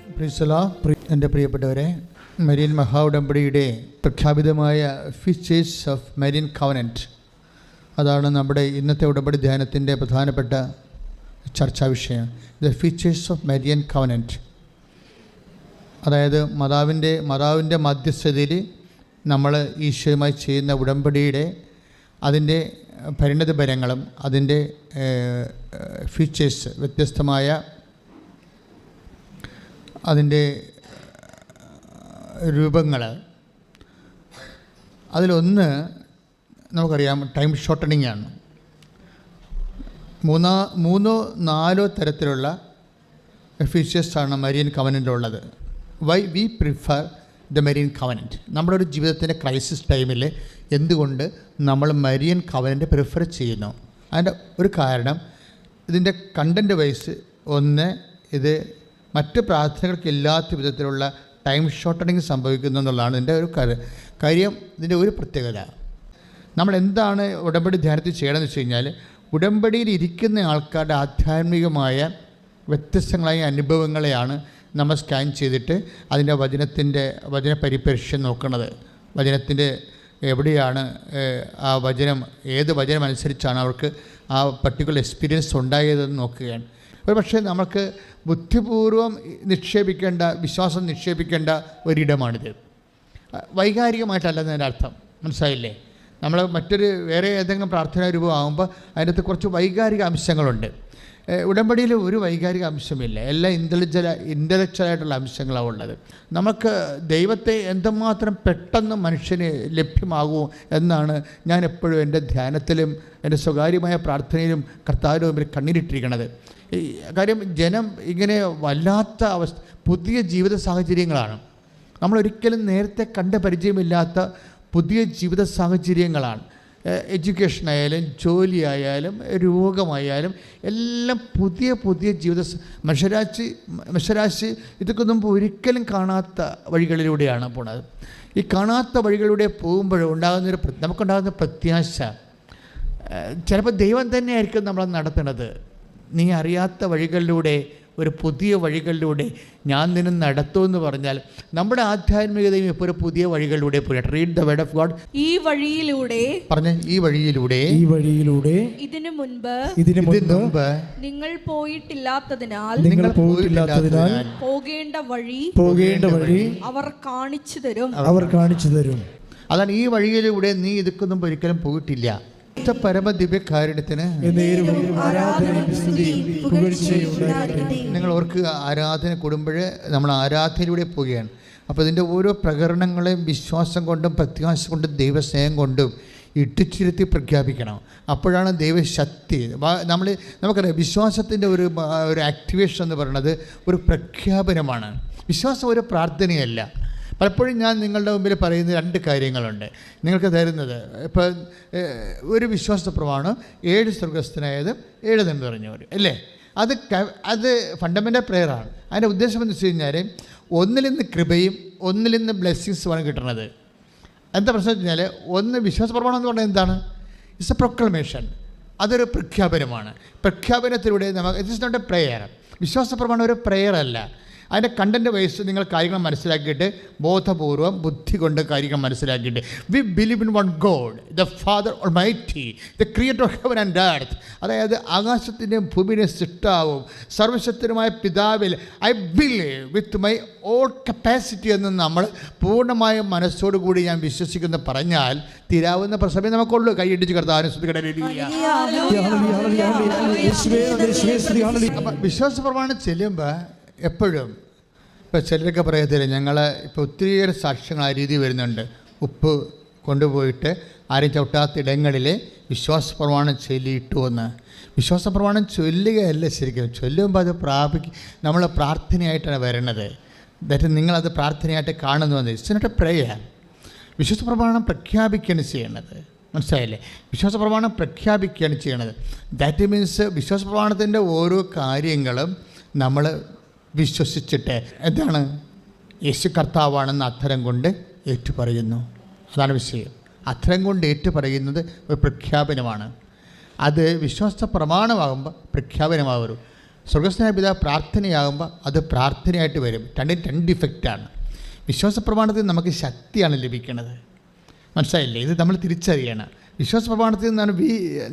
എൻ്റെ പ്രിയപ്പെട്ടവരെ, മരിയൻ മഹാഉടമ്പടിയുടെ പ്രഖ്യാപിതമായ ഫീച്ചേഴ്സ് ഓഫ് മരിയൻ കവനൻറ്റ്, അതാണ് നമ്മുടെ ഇന്നത്തെ ഉടമ്പടി ധ്യാനത്തിൻ്റെ പ്രധാനപ്പെട്ട ചർച്ചാ വിഷയം. The features of Marian covenant, അതായത് മാതാവിൻ്റെ മധ്യസ്ഥതയിൽ നമ്മൾ ഈശോയുമായി ചെയ്യുന്ന ഉടമ്പടിയുടെ അതിൻ്റെ പരിണതഫലങ്ങളും അതിൻ്റെ ഫീച്ചേഴ്സ്, വ്യത്യസ്തമായ അതിൻ്റെ രൂപങ്ങൾ. അതിലൊന്ന് നമുക്കറിയാം, ടൈം ഷോർട്ടനിങ് ആണ്. 3-4 തരത്തിലുള്ള ഫീച്ചേഴ്സാണ് മരിയൻ കവനൻ്റിലുള്ളത്. Why we prefer the Marian covenant? നമ്മുടെ ഒരു ജീവിതത്തിൻ്റെ ക്രൈസിസ് ടൈമിൽ എന്തുകൊണ്ട് നമ്മൾ മരിയൻ കവനൻറ്റ് പ്രിഫർ ചെയ്യുന്നു? അതിൻ്റെ ഒരു കാരണം, ഇതിൻ്റെ കണ്ടൻറ്റ് വൈസ് ഒന്ന്, ഇത് മറ്റ് പ്രാർത്ഥനകൾക്കില്ലാത്ത വിധത്തിലുള്ള ടൈം ഷോർട്ടനിങ് സംഭവിക്കുന്നു എന്നുള്ളതാണ് ഇതിൻ്റെ ഒരു കാര്യം. ഇതിൻ്റെ ഒരു പ്രത്യേകത, നമ്മൾ എന്താണ് ഉടമ്പടി ധ്യാനത്തിൽ ചെയ്യണമെന്ന് വെച്ച് കഴിഞ്ഞാൽ, ഉടമ്പടിയിൽ ഇരിക്കുന്ന ആൾക്കാരുടെ ആധ്യാത്മികമായ വ്യത്യസ്തങ്ങളായ അനുഭവങ്ങളെയാണ് നമ്മൾ സ്കാൻ ചെയ്തിട്ട് അതിൻ്റെ വചന പരിപരിഷ്യം നോക്കുന്നത്. വചനത്തിൻ്റെ എവിടെയാണ് ആ വചനം, ഏത് വചനം അനുസരിച്ചാണ് അവർക്ക് ആ പർട്ടിക്കുലർ എക്സ്പീരിയൻസ് ഉണ്ടായതെന്ന് നോക്കുകയാണ്. ഒരു പക്ഷേ നമുക്ക് ബുദ്ധിപൂർവം നിക്ഷേപിക്കേണ്ട, വിശ്വാസം നിക്ഷേപിക്കേണ്ട ഒരിടമാണിത്. വൈകാരികമായിട്ടല്ലെന്നതിൻ്റെ അർത്ഥം, മനസ്സിലായില്ലേ? നമ്മൾ വേറെ ഏതെങ്കിലും പ്രാർത്ഥനാ രൂപം ആകുമ്പോൾ അതിനകത്ത് കുറച്ച് വൈകാരിക അംശങ്ങളുണ്ട്. ഉടമ്പടിയിൽ ഒരു വൈകാരിക അംശമില്ല, എല്ലാം ഇൻ്റലക്ച്വലായിട്ടുള്ള അംശങ്ങളാണ് ഉള്ളത്. നമുക്ക് ദൈവത്തെ എന്തുമാത്രം പെട്ടെന്ന് മനുഷ്യന് ലഭ്യമാകുമോ എന്നാണ് ഞാൻ എപ്പോഴും എൻ്റെ ധ്യാനത്തിലും എൻ്റെ സ്വകാര്യമായ പ്രാർത്ഥനയിലും കർത്താവിൻ്റെ മുമ്പിൽ കണ്ണീരിട്ടിരിക്കുന്നത്. കാര്യം, ജനം ഇങ്ങനെ വല്ലാത്ത പുതിയ ജീവിത സാഹചര്യങ്ങളാണ്. നമ്മളൊരിക്കലും നേരത്തെ കണ്ട പരിചയമില്ലാത്ത പുതിയ ജീവിത സാഹചര്യങ്ങളാണ്. എഡ്യൂക്കേഷനായാലും ജോലിയായാലും രോഗമായാലും എല്ലാം പുതിയ ജീവിത മനുഷ്യരാശി ഇതൊക്കെ മുമ്പ് ഒരിക്കലും കാണാത്ത വഴികളിലൂടെയാണ് പോണത്. ഈ കാണാത്ത വഴികളിലൂടെ പോകുമ്പോൾ നമുക്കുണ്ടാകുന്ന പ്രത്യാശ, ചിലപ്പോൾ ദൈവം തന്നെയായിരിക്കും നമ്മളെ നടത്തുന്നത്. നീ അറിയാത്ത വഴികളിലൂടെ, ഒരു പുതിയ വഴികളിലൂടെ ഞാൻ നിന്നെ നടത്തുമെന്ന് പറഞ്ഞാൽ നമ്മുടെ ആധ്യാത്മികതയും ഇപ്പോൾ ഒരു പുതിയ വഴികളിലൂടെ പോയിട്ട്. Read the word of God. ഈ വഴിയിലൂടെ ഇതിനു മുൻപ് നിങ്ങൾ പോയിട്ടില്ലാത്തതിനാൽ പോകേണ്ട വഴി അവർ കാണിച്ചു തരും. അതാണ്, ഈ വഴിയിലൂടെ നീ ഇതൊന്നും ഒരിക്കലും പോയിട്ടില്ല. പരമദിവ്യകാരുണ്യത്തിന് നിങ്ങൾ ഓർക്ക് ആരാധന കൂടുമ്പോൾ നമ്മൾ ആരാധനയിലൂടെ പോവുകയാണ്. അപ്പോൾ ഇതിൻ്റെ ഓരോ പ്രകരണങ്ങളെയും വിശ്വാസം കൊണ്ടും പ്രത്യാശ കൊണ്ടും ദൈവസ്നേഹം കൊണ്ടും ഇട്ടിച്ചിരുത്തി പ്രഖ്യാപിക്കണം. അപ്പോഴാണ് ദൈവശക്തി. നമുക്കറിയാം, വിശ്വാസത്തിൻ്റെ ഒരു ആക്ടിവേഷൻ എന്ന് പറയുന്നത് ഒരു പ്രഖ്യാപനമാണ്. വിശ്വാസം ഒരു പ്രാർത്ഥനയല്ല. പലപ്പോഴും ഞാൻ നിങ്ങളുടെ മുമ്പിൽ പറയുന്ന 2 കാര്യങ്ങളുണ്ട് നിങ്ങൾക്ക് തരുന്നത്. ഇപ്പോൾ ഒരു വിശ്വാസ പ്രമാണം 7 സ്വർഗസ്ഥനായത് 7 എന്ന് പറഞ്ഞവർ അല്ലേ, അത് ഫണ്ടമെൻ്റൽ പ്രെയറാണ്. അതിൻ്റെ ഉദ്ദേശം എന്ന് വെച്ച് കഴിഞ്ഞാൽ, ഒന്നിൽ നിന്ന് കൃപയും ഒന്നിൽ നിന്ന് ബ്ലെസ്സിങ്സുമാണ് കിട്ടുന്നത്. എന്താ പ്രശ്നം വെച്ച് കഴിഞ്ഞാൽ, ഒന്ന് വിശ്വാസ പ്രമാണം എന്ന് പറഞ്ഞാൽ എന്താണ്? It's a proclamation. അതൊരു പ്രഖ്യാപനമാണ്. പ്രഖ്യാപനത്തിലൂടെ it is not a prayer. വിശ്വാസ പ്രമാണം ഒരു പ്രെയർ അല്ല. അതിൻ്റെ കണ്ടൻറ്റ് വൈസ് നിങ്ങൾ കാര്യങ്ങൾ മനസ്സിലാക്കിയിട്ട്, ബോധപൂർവം ബുദ്ധി കൊണ്ട് കാര്യങ്ങൾ മനസ്സിലാക്കിയിട്ട്, we believe in one God, the father almighty, the creator of heaven and earth. അതായത് ആകാശത്തിൻ്റെയും ഭൂമിയുടെയും സൃഷ്ടാവും സർവശക്തനുമായ പിതാവിൽ I believe with my all capacity എന്ന് നമ്മൾ പൂർണ്ണമായ മനസ്സോടുകൂടി ഞാൻ വിശ്വസിക്കുന്നു പറഞ്ഞാൽ തീരാവുന്ന പ്രസവം നമുക്കുള്ളൂ. കൈയിടിച്ച് കർത്താവിനെ വിശ്വാസ പ്രമാണം ചെല്ലുമ്പോൾ എപ്പോഴും ഇപ്പോൾ ചിലരൊക്കെ പറയത്തില്ല, ഞങ്ങൾ ഇപ്പോൾ ഒത്തിരിയേറെ സാക്ഷ്യങ്ങൾ ആ രീതി വരുന്നുണ്ട്. ഉപ്പ് കൊണ്ടുപോയിട്ട് ആരും ചവിട്ടാത്ത ഇടങ്ങളിൽ വിശ്വാസ പ്രമാണം ചൊല്ലിയിട്ടു എന്ന്. വിശ്വാസ പ്രമാണം ചൊല്ലുകയല്ല, ശരിക്കും ചൊല്ലുമ്പോൾ അത് നമ്മൾ പ്രാർത്ഥനയായിട്ടാണ് വരണത്. ദാറ്റ് നിങ്ങളത് പ്രാർത്ഥനയായിട്ട് കാണുന്നു. It's not a prayer. വിശ്വാസ പ്രമാണം പ്രഖ്യാപിക്കുകയാണ് ചെയ്യണത്, മനസ്സിലായില്ലേ? വിശ്വാസ പ്രമാണം പ്രഖ്യാപിക്കുകയാണ് ചെയ്യണത്. ദാറ്റ് മീൻസ് വിശ്വാസ പ്രമാണത്തിൻ്റെ ഓരോ കാര്യങ്ങളും നമ്മൾ വിശ്വസിച്ചിട്ട് എന്താണ്, യേശു കർത്താവാണെന്ന് അധരം കൊണ്ട് ഏറ്റുപറയുന്നു. അതാണ് വിഷയം. അധരം കൊണ്ട് ഏറ്റുപറയുന്നത് ഒരു പ്രഖ്യാപനമാണ്. അത് വിശ്വാസ പ്രമാണമാകുമ്പോൾ പ്രഖ്യാപനമാകും. സ്വർഗസ്നായ പിതാവ് പ്രാർത്ഥനയാകുമ്പോൾ അത് പ്രാർത്ഥനയായിട്ട് വരും. രണ്ട് ഇഫക്റ്റാണ്. വിശ്വാസ പ്രമാണത്തിൽ നമുക്ക് ശക്തിയാണ് ലഭിക്കുന്നത്. മനസ്സിലായില്ലേ? ഇത് നമ്മൾ തിരിച്ചറിയണം. വിശ്വാസ പ്രമാണത്തിൽ നിന്നാണ്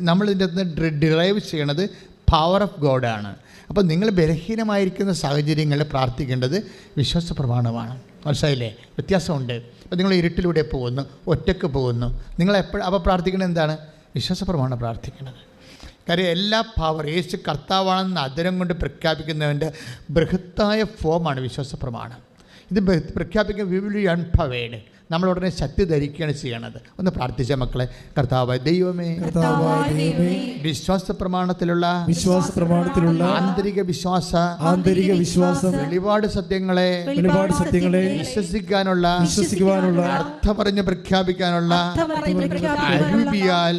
നമ്മൾ ഇതിൻ്റെ അകത്ത് ഡിറൈവ് ചെയ്യണത് പവർ ഓഫ് ഗോഡാണ്. അപ്പോൾ നിങ്ങൾ ബലഹീനമായിരിക്കുന്ന സാഹചര്യങ്ങളിൽ പ്രാർത്ഥിക്കേണ്ടത് വിശ്വാസ പ്രമാണമാണ്. മനസ്സിലായില്ലേ? വ്യത്യാസമുണ്ട്. അപ്പോൾ നിങ്ങൾ ഇരുട്ടിലൂടെ പോകുന്നു, ഒറ്റയ്ക്ക് പോകുന്നു, നിങ്ങൾ അപ്പോൾ പ്രാർത്ഥിക്കേണ്ടത് എന്താണ്? വിശ്വാസ പ്രമാണം പ്രാർത്ഥിക്കേണ്ടത്. കാര്യം എല്ലാ പവർ യേശു കർത്താവാണെന്ന് അധരം കൊണ്ട് പ്രഖ്യാപിക്കുന്നവൻ്റെ ബൃഹത്തായ ഫോമാണ് വിശ്വാസ പ്രമാണം. ഇത് പ്രഖ്യാപിക്കാൻ വി വിൽ ബി അൺപവേർഡ്. നമ്മൾ ഉടനെ ശക്തി ധരിക്കുകയാണ് ചെയ്യണത്. ഒന്ന് പ്രാർത്ഥിച്ച മക്കളെ. കർത്താവായ ദൈവമേ, വിശ്വാസ പ്രമാണത്തിലുള്ള ആന്തരിക വിശ്വാസം വെളിപാട് സത്യങ്ങളെ വിശ്വസിക്കാനുള്ള അർത്ഥമറിഞ്ഞ് പ്രഖ്യാപിക്കാനുള്ള അരൂപിയാൽ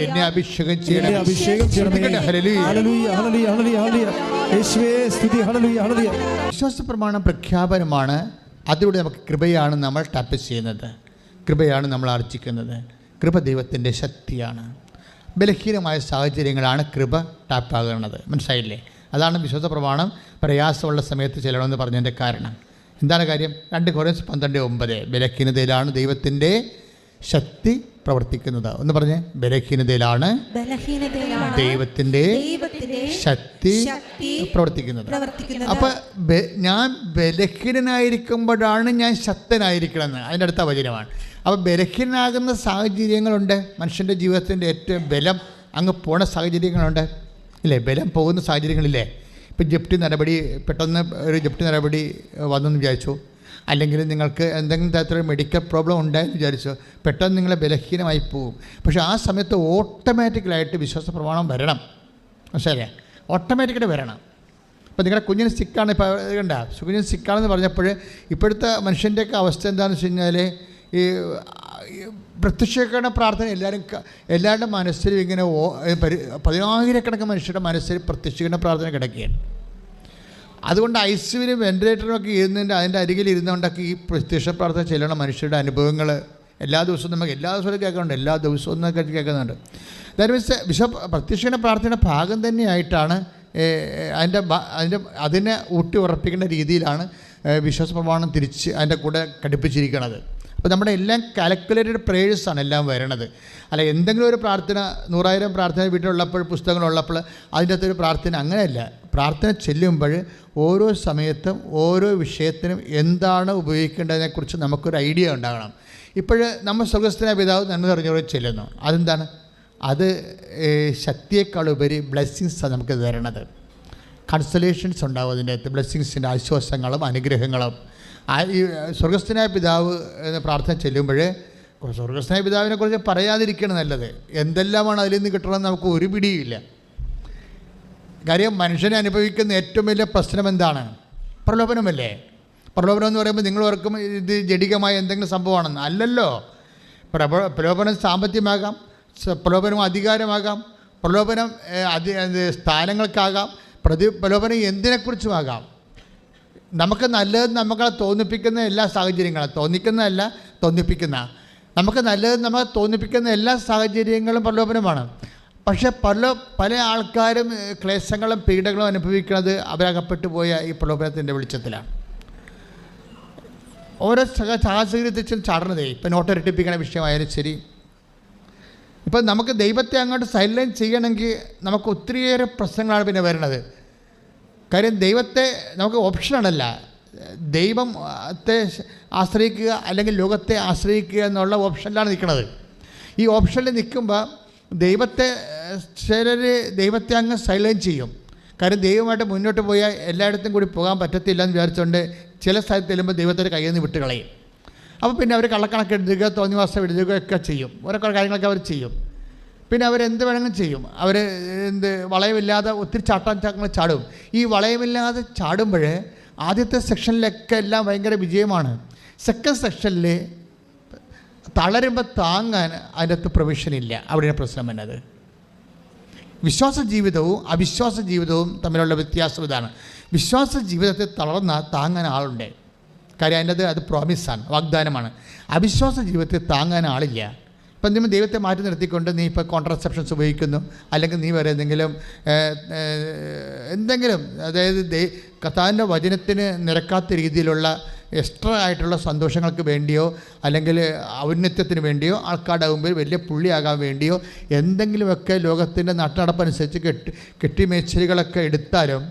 എന്നെ അഭിഷേകം ചെയ്യണം. വിശ്വാസ പ്രമാണം പ്രഖ്യാപനമാണ്. അതിലൂടെ നമുക്ക് കൃപയാണ് നമ്മൾ ടാപ്പ് ചെയ്യുന്നത്, കൃപയാണ് നമ്മൾ ആർജിക്കുന്നത്. കൃപ ദൈവത്തിൻ്റെ ശക്തിയാണ്. ബലഹീനമായ സാഹചര്യങ്ങളാണ് കൃപ ടാപ്പാകുന്നത്. മനസ്സിലായില്ലേ? അതാണ് വിശ്വാസ പ്രമാണം പ്രയാസമുള്ള സമയത്ത് ചെല്ലണമെന്ന് പറഞ്ഞതിൻ്റെ കാരണം. എന്താണ് കാര്യം? 2 Corinthians 12:9 ബലഹീനതയിലാണ് ദൈവത്തിൻ്റെ ശക്തി പ്രവർത്തിക്കുന്നത്. ഒന്ന് പറഞ്ഞേ, ബലഹീനതയിലാണ് ദൈവത്തിൻ്റെ ശക്തി പ്രവർത്തിക്കുന്നത്. അപ്പം ഞാൻ ബലഹീനനായിരിക്കുമ്പോഴാണ് ഞാൻ ശക്തനായിരിക്കണമെന്ന് അതിൻ്റെ അടുത്ത വചനമാണ്. അപ്പോൾ ബലഹീനനാകുന്ന സാഹചര്യങ്ങളുണ്ട്. മനുഷ്യൻ്റെ ജീവിതത്തിൻ്റെ ഏറ്റവും ബലം അങ്ങ് പോണ സാഹചര്യങ്ങളുണ്ട് ഇല്ലേ? ബലം പോകുന്ന സാഹചര്യങ്ങളില്ലേ? ഇപ്പം ജപ്തി നടപടി, പെട്ടെന്ന് ഒരു ജപ്തി നടപടി വന്നെന്ന് വിചാരിച്ചു, അല്ലെങ്കിൽ നിങ്ങൾക്ക് എന്തെങ്കിലും തരത്തിലൊരു മെഡിക്കൽ പ്രോബ്ലം ഉണ്ടായെന്ന് വിചാരിച്ചു, പെട്ടെന്ന് നിങ്ങൾ ബലഹീനമായി പോകും. പക്ഷേ ആ സമയത്ത് ഓട്ടോമാറ്റിക്കലായിട്ട് വിശ്വാസ പ്രമാണം വരണം. മനസ്സിലായില്ലേ? ഓട്ടോമാറ്റിക്കായിട്ട് വരണം. ഇപ്പോൾ നിങ്ങളുടെ കുഞ്ഞിന് സിക്കാണ്, ഇപ്പോൾ കണ്ട കുഞ്ഞിന് സിക്കാണെന്ന് പറഞ്ഞപ്പോൾ ഇപ്പോഴത്തെ മനുഷ്യൻ്റെയൊക്കെ അവസ്ഥ എന്താണെന്ന് വെച്ച് കഴിഞ്ഞാൽ ഈ പ്രത്യക്ഷീകരണ പ്രാർത്ഥന എല്ലാവരുടെ മനസ്സിലും ഇങ്ങനെ 10,000 മനുഷ്യരുടെ മനസ്സിൽ പ്രത്യക്ഷീകരണ പ്രാർത്ഥന കിടക്കുകയാണ്. അതുകൊണ്ട് ഐസിയുവിലും വെന്റിലേറ്ററിനൊക്കെ ഇരുന്നതിൻ്റെ അതിൻ്റെ അരികിൽ ഇരുന്നുകൊണ്ടൊക്കെ ഈ പ്രത്യക്ഷ പ്രാർത്ഥന ചെല്ലണ മനുഷ്യരുടെ അനുഭവങ്ങൾ എല്ലാ ദിവസവും നമുക്ക് എല്ലാ ദിവസവും കേൾക്കുന്നുണ്ട്, എല്ലാ ദിവസവും എന്നൊക്കെ കേൾക്കുന്നുണ്ട്. ദാറ്റ് മീൻസ് പ്രത്യക്ഷീകരണ പ്രാർത്ഥനയുടെ ഭാഗം തന്നെയായിട്ടാണ് അതിനെ ഊട്ടി ഉറപ്പിക്കേണ്ട രീതിയിലാണ് വിശ്വാസ പ്രമാണം തിരിച്ച് അതിൻ്റെ കൂടെ ഘടിപ്പിച്ചിരിക്കുന്നത്. അപ്പോൾ നമ്മുടെ എല്ലാം കാൽക്കുലേറ്റഡ് പ്രേയേഴ്സാണ് എല്ലാം വരണത്. അല്ല എന്തെങ്കിലും ഒരു പ്രാർത്ഥന 100,000 പ്രാർത്ഥന വീട്ടിലുള്ളപ്പോൾ പുസ്തകങ്ങളുള്ളപ്പോൾ അതിൻ്റെ അകത്തൊരു പ്രാർത്ഥന അങ്ങനെയല്ല. പ്രാർത്ഥന ചെല്ലുമ്പോൾ ഓരോ സമയത്തും ഓരോ വിഷയത്തിനും എന്താണ് ഉപയോഗിക്കേണ്ടതിനെക്കുറിച്ച് നമുക്കൊരു ഐഡിയ ഉണ്ടാകണം. ഇപ്പോൾ നമ്മൾ സ്വർഗ്ഗസ്ഥനായ പിതാവ് നന്മ നിറഞ്ഞവരെ ചെല്ലുന്നു. അതെന്താണ്? അത് ശക്തിയേക്കാളുപരി ബ്ലെസ്സിങ്സാണ് നമുക്ക് തരണത്. കൺസലേഷൻസ് ഉണ്ടാവും അതിൻ്റെ അകത്ത്, ബ്ലെസ്സിങ്സിൻ്റെ ആശ്വാസങ്ങളും അനുഗ്രഹങ്ങളും. ഈ സ്വർഗ്ഗസ്ഥനായ പിതാവ് എന്ന പ്രാർത്ഥന ചെല്ലുമ്പോൾ സ്വർഗ്ഗസ്ഥനായ പിതാവിനെ കുറിച്ച് പറയാതിരിക്കണം നല്ലത്. എന്തെല്ലാമാണ് അതിൽ നിന്ന് കിട്ടണമെന്ന് നമുക്ക് ഒരു പിടിയില്ല. കാര്യം മനുഷ്യനെ അനുഭവിക്കുന്ന ഏറ്റവും വലിയ പ്രശ്നം എന്താണ്? പ്രലോഭനമല്ലേ? പ്രലോഭനം എന്ന് പറയുമ്പോൾ നിങ്ങൾ ഓർക്കും ഇത് ജഡികമായ എന്തെങ്കിലും സംഭവമാണെന്ന്. അല്ലല്ലോ. പ്രലോഭനം സാമ്പത്തികമാകാം, പ്രലോഭനം അധികാരമാകാം, പ്രലോഭനം സ്ഥാനങ്ങൾക്കാകാം, പ്രലോഭനം എന്തിനെക്കുറിച്ചുമാകാം. നമുക്ക് നല്ലത് നമ്മളെ തോന്നിപ്പിക്കുന്ന എല്ലാ സാഹചര്യങ്ങളും, തോന്നിപ്പിക്കുന്ന നമുക്ക് നല്ലത് നമ്മളെ തോന്നിപ്പിക്കുന്ന എല്ലാ സാഹചര്യങ്ങളും പ്രലോഭനമാണ്. പക്ഷേ പല ആൾക്കാരും ക്ലേശങ്ങളും പീഡകളും അനുഭവിക്കുന്നത് അവരകപ്പെട്ടു പോയ ഈ പ്രലോഭനത്തിൻ്റെ വെളിച്ചത്തിലാണ്. ഓരോ സാഹചര്യത്തിൽ ചാടണതേ. ഇപ്പം നോട്ട് ഇരട്ടിപ്പിക്കുന്ന വിഷയമായാലും ശരി, ഇപ്പം നമുക്ക് ദൈവത്തെ അങ്ങോട്ട് സൈലൻസ് ചെയ്യണമെങ്കിൽ നമുക്ക് ഒത്തിരിയേറെ പ്രശ്നങ്ങളാണ് പിന്നെ വരുന്നത്. കാര്യം ദൈവത്തെ നമുക്ക് ഓപ്ഷനാണല്ല. ദൈവത്തെ ആശ്രയിക്കുക അല്ലെങ്കിൽ ലോകത്തെ ആശ്രയിക്കുക എന്നുള്ള ഓപ്ഷനിലാണ് നിൽക്കുന്നത്. ഈ ഓപ്ഷനിൽ നിൽക്കുമ്പോൾ ദൈവത്തെ അങ്ങ് സൈലൻസ് ചെയ്യും. കാര്യം ദൈവമായിട്ട് മുന്നോട്ട് പോയാൽ എല്ലായിടത്തും കൂടി പോകാൻ പറ്റത്തില്ല എന്ന് വിചാരിച്ചുകൊണ്ട് ചില സ്ഥലത്ത് ചെല്ലുമ്പോൾ ദൈവത്തിൻ്റെ കയ്യിൽ നിന്ന് വിട്ടുകളയും. അപ്പോൾ പിന്നെ അവർ കള്ളക്കണക്ക് എഴുതുക, തോന്നിവാസം എഴുതുകയൊക്കെ ചെയ്യും. ഓരോ കാര്യങ്ങളൊക്കെ അവർ ചെയ്യും. പിന്നെ അവരെന്ത് വേണമെങ്കിലും ചെയ്യും. അവർ വളയമില്ലാതെ ഒത്തിരി ചാട്ടങ്ങൾ ചാടും. ഈ വളയമില്ലാതെ ചാടുമ്പോൾ ആദ്യത്തെ സെക്ഷനിലൊക്കെ എല്ലാം ഭയങ്കര വിജയമാണ്. സെക്കൻഡ് സെക്ഷനിൽ തളരുമ്പോൾ താങ്ങാൻ അതിൻ്റെ അകത്ത് പ്രൊവിഷനില്ല. അവിടെയാണ് പ്രശ്നം എന്നത്. വിശ്വാസ ജീവിതവും അവിശ്വാസ ജീവിതവും തമ്മിലുള്ള വ്യത്യാസം ഇതാണ്. വിശ്വാസ ജീവിതത്തെ തളർന്നാൽ താങ്ങാൻ ആളുണ്ട്. കാര്യം അത് പ്രോമിസാണ്, വാഗ്ദാനമാണ്. അവിശ്വാസ ജീവിതത്തെ താങ്ങാൻ ആളില്ല. ഇപ്പം നിങ്ങൾ ദൈവത്തെ മാറ്റി നിർത്തിക്കൊണ്ട് നീ ഇപ്പോൾ കോൺട്രസെപ്ഷൻസ് ഉപയോഗിക്കുന്നു, അല്ലെങ്കിൽ നീ വേറെ എന്തെങ്കിലും അതായത് കർത്താവിൻ്റെ വചനത്തിന് നിരക്കാത്ത രീതിയിലുള്ള എക്സ്ട്രാ ആയിട്ടുള്ള സന്തോഷങ്ങൾക്ക് വേണ്ടിയോ അല്ലെങ്കിൽ ഔന്നത്യത്തിന് വേണ്ടിയോ ആൾക്കാരുടെ മുമ്പിൽ വലിയ പുള്ളിയാകാൻ വേണ്ടിയോ എന്തെങ്കിലുമൊക്കെ ലോകത്തിൻ്റെ നട്ടനടപ്പനുസരിച്ച് കെട്ടിമേച്ചലുകളൊക്കെ എടുത്താലും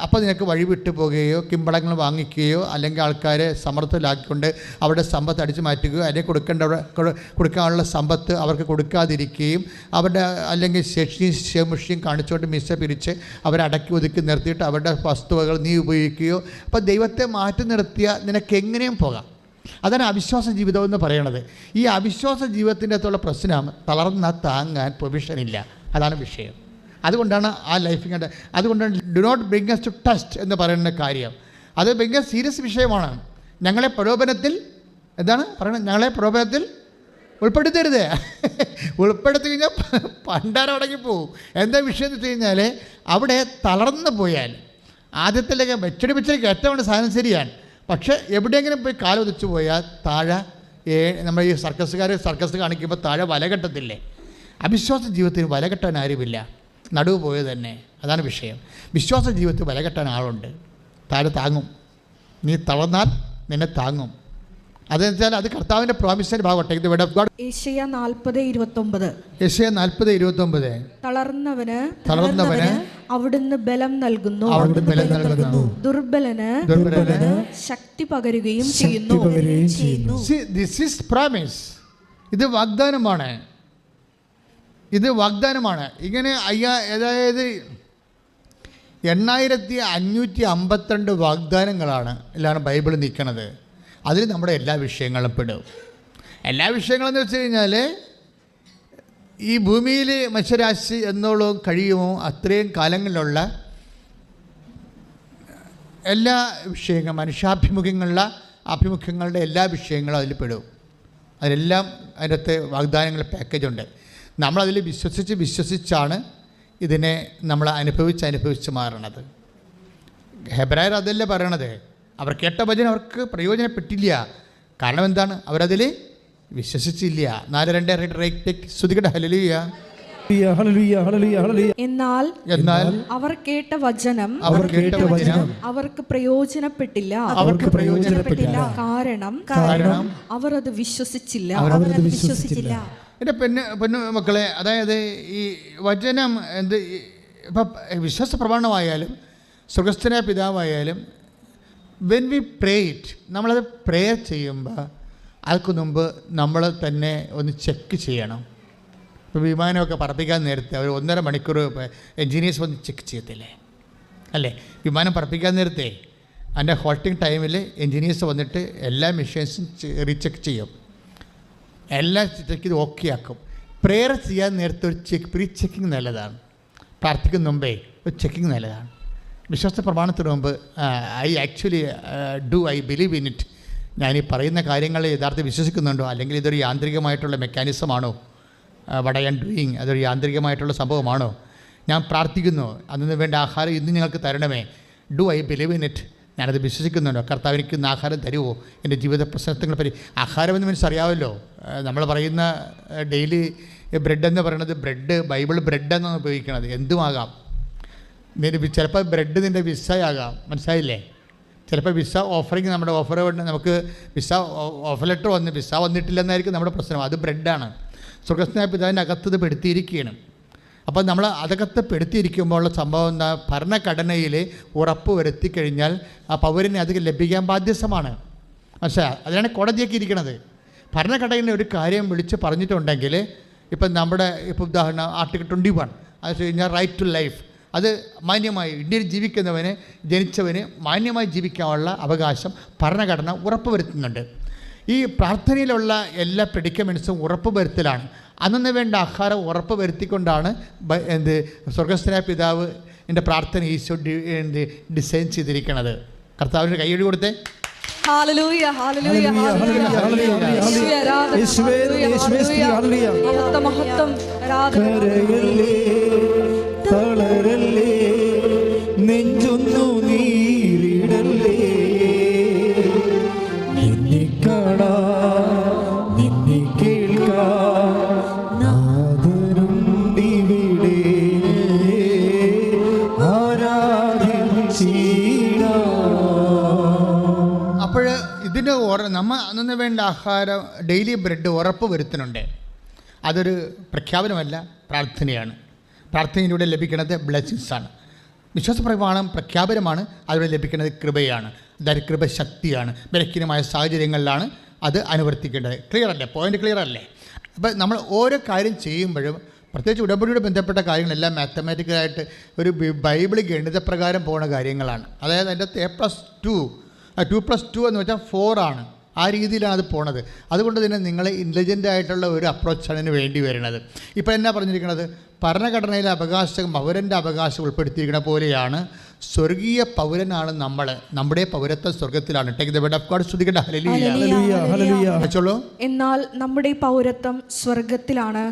അപ്പോൾ നിനക്ക് വഴിവിട്ട് പോകുകയോ കിമ്പളങ്ങൾ വാങ്ങിക്കുകയോ അല്ലെങ്കിൽ ആൾക്കാരെ സമ്മർദ്ദത്തിലാക്കിക്കൊണ്ട് അവരുടെ സമ്പത്ത് അടിച്ചു മാറ്റുകയോ അല്ലെങ്കിൽ കൊടുക്കാനുള്ള സമ്പത്ത് അവർക്ക് കൊടുക്കാതിരിക്കുകയും അവരുടെ അല്ലെങ്കിൽ ശേഷിയും കാണിച്ചുകൊണ്ട് മിസ്സ പിരിച്ച് അവരെ അടക്കി ഒതുക്കി നിർത്തിയിട്ട് അവരുടെ വസ്തുവകൾ നീ ഉപയോഗിക്കുകയോ. അപ്പോൾ ദൈവത്തെ മാറ്റി നിർത്തിയ നിനക്ക് എങ്ങനെയും പോകാം. അതാണ് അവിശ്വാസ ജീവിതം എന്ന് പറയണത്. ഈ അവിശ്വാസ ജീവിതത്തിൻ്റെ അകത്തുള്ള പ്രശ്നം തളർന്ന താങ്ങാൻ പ്രൊവിഷനില്ല. അതാണ് വിഷയം. അതുകൊണ്ടാണ് ആ ലൈഫിൻ്റെ അതുകൊണ്ടാണ് do not bring us to test എന്ന് പറയുന്ന കാര്യം. അത് ഭയങ്കര സീരിയസ് വിഷയമാണ്. ഞങ്ങളെ പ്രലോഭനത്തിൽ എന്താണ് പറയുന്നത്, ഞങ്ങളെ പ്രലോഭനത്തിൽ ഉൾപ്പെടുത്തരുത്. ഉൾപ്പെടുത്തി കഴിഞ്ഞാൽ പണ്ടാരം അടങ്ങി പോകും. എന്താ വിഷയം എന്ന് വെച്ച് കഴിഞ്ഞാൽ അവിടെ തളർന്നു പോയാൽ ആദ്യത്തിലേക്ക് വെച്ചടിപ്പിച്ചേക്ക് ഏറ്റവും സാധനം ശരിയാണ്. പക്ഷേ എവിടെയെങ്കിലും പോയി കാലൊതിച്ചു പോയാൽ താഴെ നമ്മൾ ഈ സർക്കസ് കാണിക്കുമ്പോൾ താഴെ വല കെട്ടത്തില്ലേ. അവിശ്വാസ ജീവിതത്തിന് വല കെട്ടാൻ ആരുമില്ല, നടുവ് പോയത് തന്നെ. അതാണ് വിഷയം. വിശ്വാസ ജീവിതത്തിൽ വല കെട്ടാൻ ആളുണ്ട്, താഴെ താങ്ങും. നീ തളർന്നാൽ നിന്നെ താങ്ങും. അതെന്ന് വെച്ചാൽ അത് കർത്താവിൻ്റെ പ്രോമിസിൻ്റെ ഭാഗമാട്ടെ. ഇത് വേർഡ് ഓഫ് ഗോഡ്. യേശയ്യ 40:29. യേശയ്യ 40:29. തളർന്നവന് അവിടുന്ന് ബലം നൽകുന്നു, ദുർബലന് ശക്തി പകരുകയും ചെയ്യുന്നു. This is promise. ഇത് വാഗ്ദാനമാണ്. ഇങ്ങനെ അതായത് 8552 വാഗ്ദാനങ്ങളാണ് എല്ലാം ബൈബിളിൽ നിൽക്കുന്നത്. അതിൽ നമ്മുടെ എല്ലാ വിഷയങ്ങളും പെടും. എല്ലാ വിഷയങ്ങളെന്ന് വെച്ച് കഴിഞ്ഞാൽ ഈ ഭൂമിയിൽ മനുഷ്യരാശി എന്നോളം കഴിയുമോ അത്രയും കാലങ്ങളിലുള്ള എല്ലാ വിഷയങ്ങളും ആഭിമുഖ്യങ്ങളുടെ എല്ലാ വിഷയങ്ങളും അതിൽ പെടും. അതിലെല്ലാം അതിനകത്ത് വാഗ്ദാനങ്ങളുടെ പാക്കേജുണ്ട്. നമ്മളതിൽ വിശ്വസിച്ചാണ് ഇതിനെ നമ്മൾ അനുഭവിച്ച് മാറണത്. ഹെബ്രായർ അതല്ലേ പറയണത്. അവർ കേട്ട വചനം അവർക്ക് പ്രയോജനപ്പെട്ടില്ല. കാരണം എന്താണ്? അവരതിൽ വിശ്വസിച്ചില്ല. 4:2 ഹല്ലേലൂയ. എന്നാൽ അവർ കേട്ട വചനം അവർക്ക് പ്രയോജനപ്പെട്ടില്ല. കാരണം അവർ അത് വിശ്വസിച്ചില്ല. എൻ്റെ പൊന്നു മക്കളെ, അതായത് ഈ വചനം ഇപ്പം വിശ്വാസ പ്രമാണമായാലും സ്വർഗ്ഗസ്ഥനായ പിതാവായാലും വെൻ വി പ്രേ ഇറ്റ്, നമ്മളത് പ്രേയർ ചെയ്യുമ്പോൾ അതിന് മുമ്പ് നമ്മൾ തന്നെ ഒന്ന് ചെക്ക് ചെയ്യണം. ഇപ്പോൾ വിമാനമൊക്കെ പറപ്പിക്കാൻ നേരത്തെ അവർ 1.5 മണിക്കൂർ എൻജിനീയേഴ്സ് വന്ന് ചെക്ക് ചെയ്യത്തില്ലേ, അല്ലേ? വിമാനം പറപ്പിക്കാൻ നേരത്തെ അതിൻ്റെ ഹോൾട്ടിങ് ടൈമിൽ എൻജിനീയേഴ്സ് വന്നിട്ട് എല്ലാ മെഷീൻസും റീചെക്ക് ചെയ്യും. എല്ലാം ചെക്ക് ചെയ്ത് ഓക്കെ ആക്കും. പ്രെയർ ചെയ്യാൻ നേരത്തെ ഒരു പ്രീ ചെക്കിങ് നല്ലതാണ്. പ്രാർത്ഥിക്കുന്ന മുമ്പേ ഒരു ചെക്കിങ് നല്ലതാണ്. വിശ്വാസ പ്രമാണത്തിന് മുമ്പ് ഐ ബിലീവ് ഇൻ ഇറ്റ്, ഞാനീ പറയുന്ന കാര്യങ്ങൾ യഥാർത്ഥം വിശ്വസിക്കുന്നുണ്ടോ, അല്ലെങ്കിൽ ഇതൊരു യാന്ത്രികമായിട്ടുള്ള മെക്കാനിസമാണോ, വട്ട് ഐ ആം ഡൂയിങ് അതൊരു യാന്ത്രികമായിട്ടുള്ള സംഭവമാണോ, ഞാൻ പ്രാർത്ഥിക്കുന്നു അതിന് വേണ്ട ആഹാരം ഇന്ന് ഞങ്ങൾക്ക് തരണമേ, do I believe in it, ഞാനത് വിശ്വസിക്കുന്നുണ്ടോ, കർത്താവ് എനിക്ക് ഇന്ന് ആഹാരം തരുമോ, എൻ്റെ ജീവിത പ്രശ്നങ്ങളെ പറ്റി. ആഹാരമെന്ന് മീൻസ് അറിയാമല്ലോ, നമ്മൾ പറയുന്ന ഡെയിലി ബ്രെഡ് എന്ന് പറയുന്നത് ബൈബിൾ ബ്രെഡ് എന്നാണ് ഉപയോഗിക്കുന്നത്. എന്തുമാകാം. ചിലപ്പോൾ ബ്രെഡ് നിൻ്റെ വിസയാകാം, മനസ്സിലായില്ലേ? ചിലപ്പോൾ വിസ ഓഫറിങ്, നമ്മുടെ ഓഫർ നമുക്ക് വിസ ഓഫർ ലെറ്റർ വിസ വന്നിട്ടില്ലെന്നായിരിക്കും നമ്മുടെ പ്രശ്നം. അത് ബ്രെഡാണ്. സ്വർഗ്ഗസ്ഥനായ പിതാവിൻ്റെ അകത്ത് ഇത് പെടുത്തിയിരിക്കുകയാണ്. അപ്പോൾ നമ്മൾ അകത്ത് പെടുത്തിയിരിക്കുമ്പോൾ ഉള്ള സംഭവം എന്താ? ഭരണഘടനയിൽ ഉറപ്പ് വരുത്തി കഴിഞ്ഞാൽ ആ പൗരന് അത് ലഭിക്കാൻ ബാധ്യസ്ഥമാണ്. മനസ്സിലായി? അതിനാണ് കോടതിയൊക്കെ ഇരിക്കുന്നത്. ഭരണഘടനയിൽ ഒരു കാര്യം വിളിച്ച് പറഞ്ഞിട്ടുണ്ടെങ്കിൽ ഇപ്പം നമ്മുടെ ഉദാഹരണം ആർട്ടിക്കിൾ 21 അത് കഴിഞ്ഞാൽ റൈറ്റ് ടു ലൈഫ്, അത് മാന്യമായി ഇന്ത്യയിൽ ജനിച്ചവന് മാന്യമായി ജീവിക്കാനുള്ള അവകാശം ഭരണഘടന ഉറപ്പ് വരുത്തുന്നുണ്ട്. ഈ പ്രാർത്ഥനയിലുള്ള എല്ലാ പ്രെഡിക്കമെൻറ്റ്സും ഉറപ്പ് വരുത്തലാണ്. അന്നു വേണ്ട ആഹാരം ഉറപ്പ് വരുത്തിക്കൊണ്ടാണ് സ്വർഗ്ഗസ്ഥനായ പിതാവ് എൻ്റെ പ്രാർത്ഥന ഈശോ ഡിസൈൻ ചെയ്തിരിക്കുന്നത്. കർത്താവിൻ്റെ കൈയ്യടി കൊടുത്തേ. ഹല്ലേലൂയ, ഹല്ലേലൂയ, ഹല്ലേലൂയ, മഹത്വം, തളരല്ലേ, നെഞ്ചൊന്നു നീരിടല്ലേ, നിന്നെ കാണാൻ നിന്നെ കേൾക്കാൻ അപ്പോൾ ഇതിന് നമ്മൾ അന്നു വേണ്ട ആഹാരം ഡെയിലി ബ്രെഡ് ഉറപ്പ് വരുത്തുന്നുണ്ട്. അതൊരു പ്രഖ്യാപനമല്ല, പ്രാർത്ഥനയാണ്. പ്രാർത്ഥനയിലൂടെ ലഭിക്കുന്നത് ബ്ലെസ്സിങ്സാണ്. വിശ്വാസപ്രമാണം പ്രഖ്യാപനമാണ്, അതിലൂടെ ലഭിക്കുന്നത് കൃപയാണ്. അതായത് കൃപ ശക്തിയാണ്. ബലഹീനമായ സാഹചര്യങ്ങളിലാണ് അത് അനുവർത്തിക്കേണ്ടത്. ക്ലിയർ അല്ലേ? പോയിൻ്റ് ക്ലിയർ അല്ലേ? അപ്പോൾ നമ്മൾ ഓരോ കാര്യം ചെയ്യുമ്പോഴും, പ്രത്യേകിച്ച് ഉടമ്പടിയോട് ബന്ധപ്പെട്ട കാര്യങ്ങളെല്ലാം മാത്തമാറ്റിക്കലായിട്ട് ഒരു ബൈബിൾ ഗണിതപ്രകാരം പോകുന്ന കാര്യങ്ങളാണ്. അതായത് അതിൻ്റെ A+2 2+2 എന്ന് വെച്ചാൽ 4 ആണ്. ആ രീതിയിലാണ് അത് പോണത്. അതുകൊണ്ട് തന്നെ നിങ്ങൾ ഇൻ്റലിജൻ്റ് ആയിട്ടുള്ള ഒരു അപ്രോച്ചാണ് ഇതിന് വേണ്ടി വരുന്നത്. ഇപ്പോൾ എന്നാ പറഞ്ഞിരിക്കുന്നത്? ഭരണഘടനയിലെ അവകാശം, പൗരൻ്റെ അവകാശം ഉൾപ്പെടുത്തിയിരിക്കുന്ന പോലെയാണ് സ്വർഗീയ പൗരനാണ് നമ്മൾ. നമ്മുടെ പൗരത്വം സ്വർഗത്തിലാണ്. Take the word of God. സ്തുതിക്കട്ടെ. ഹല്ലേലൂയ. എന്നാൽ നമ്മുടെ പൗരത്വം സ്വർഗത്തിലാണ്.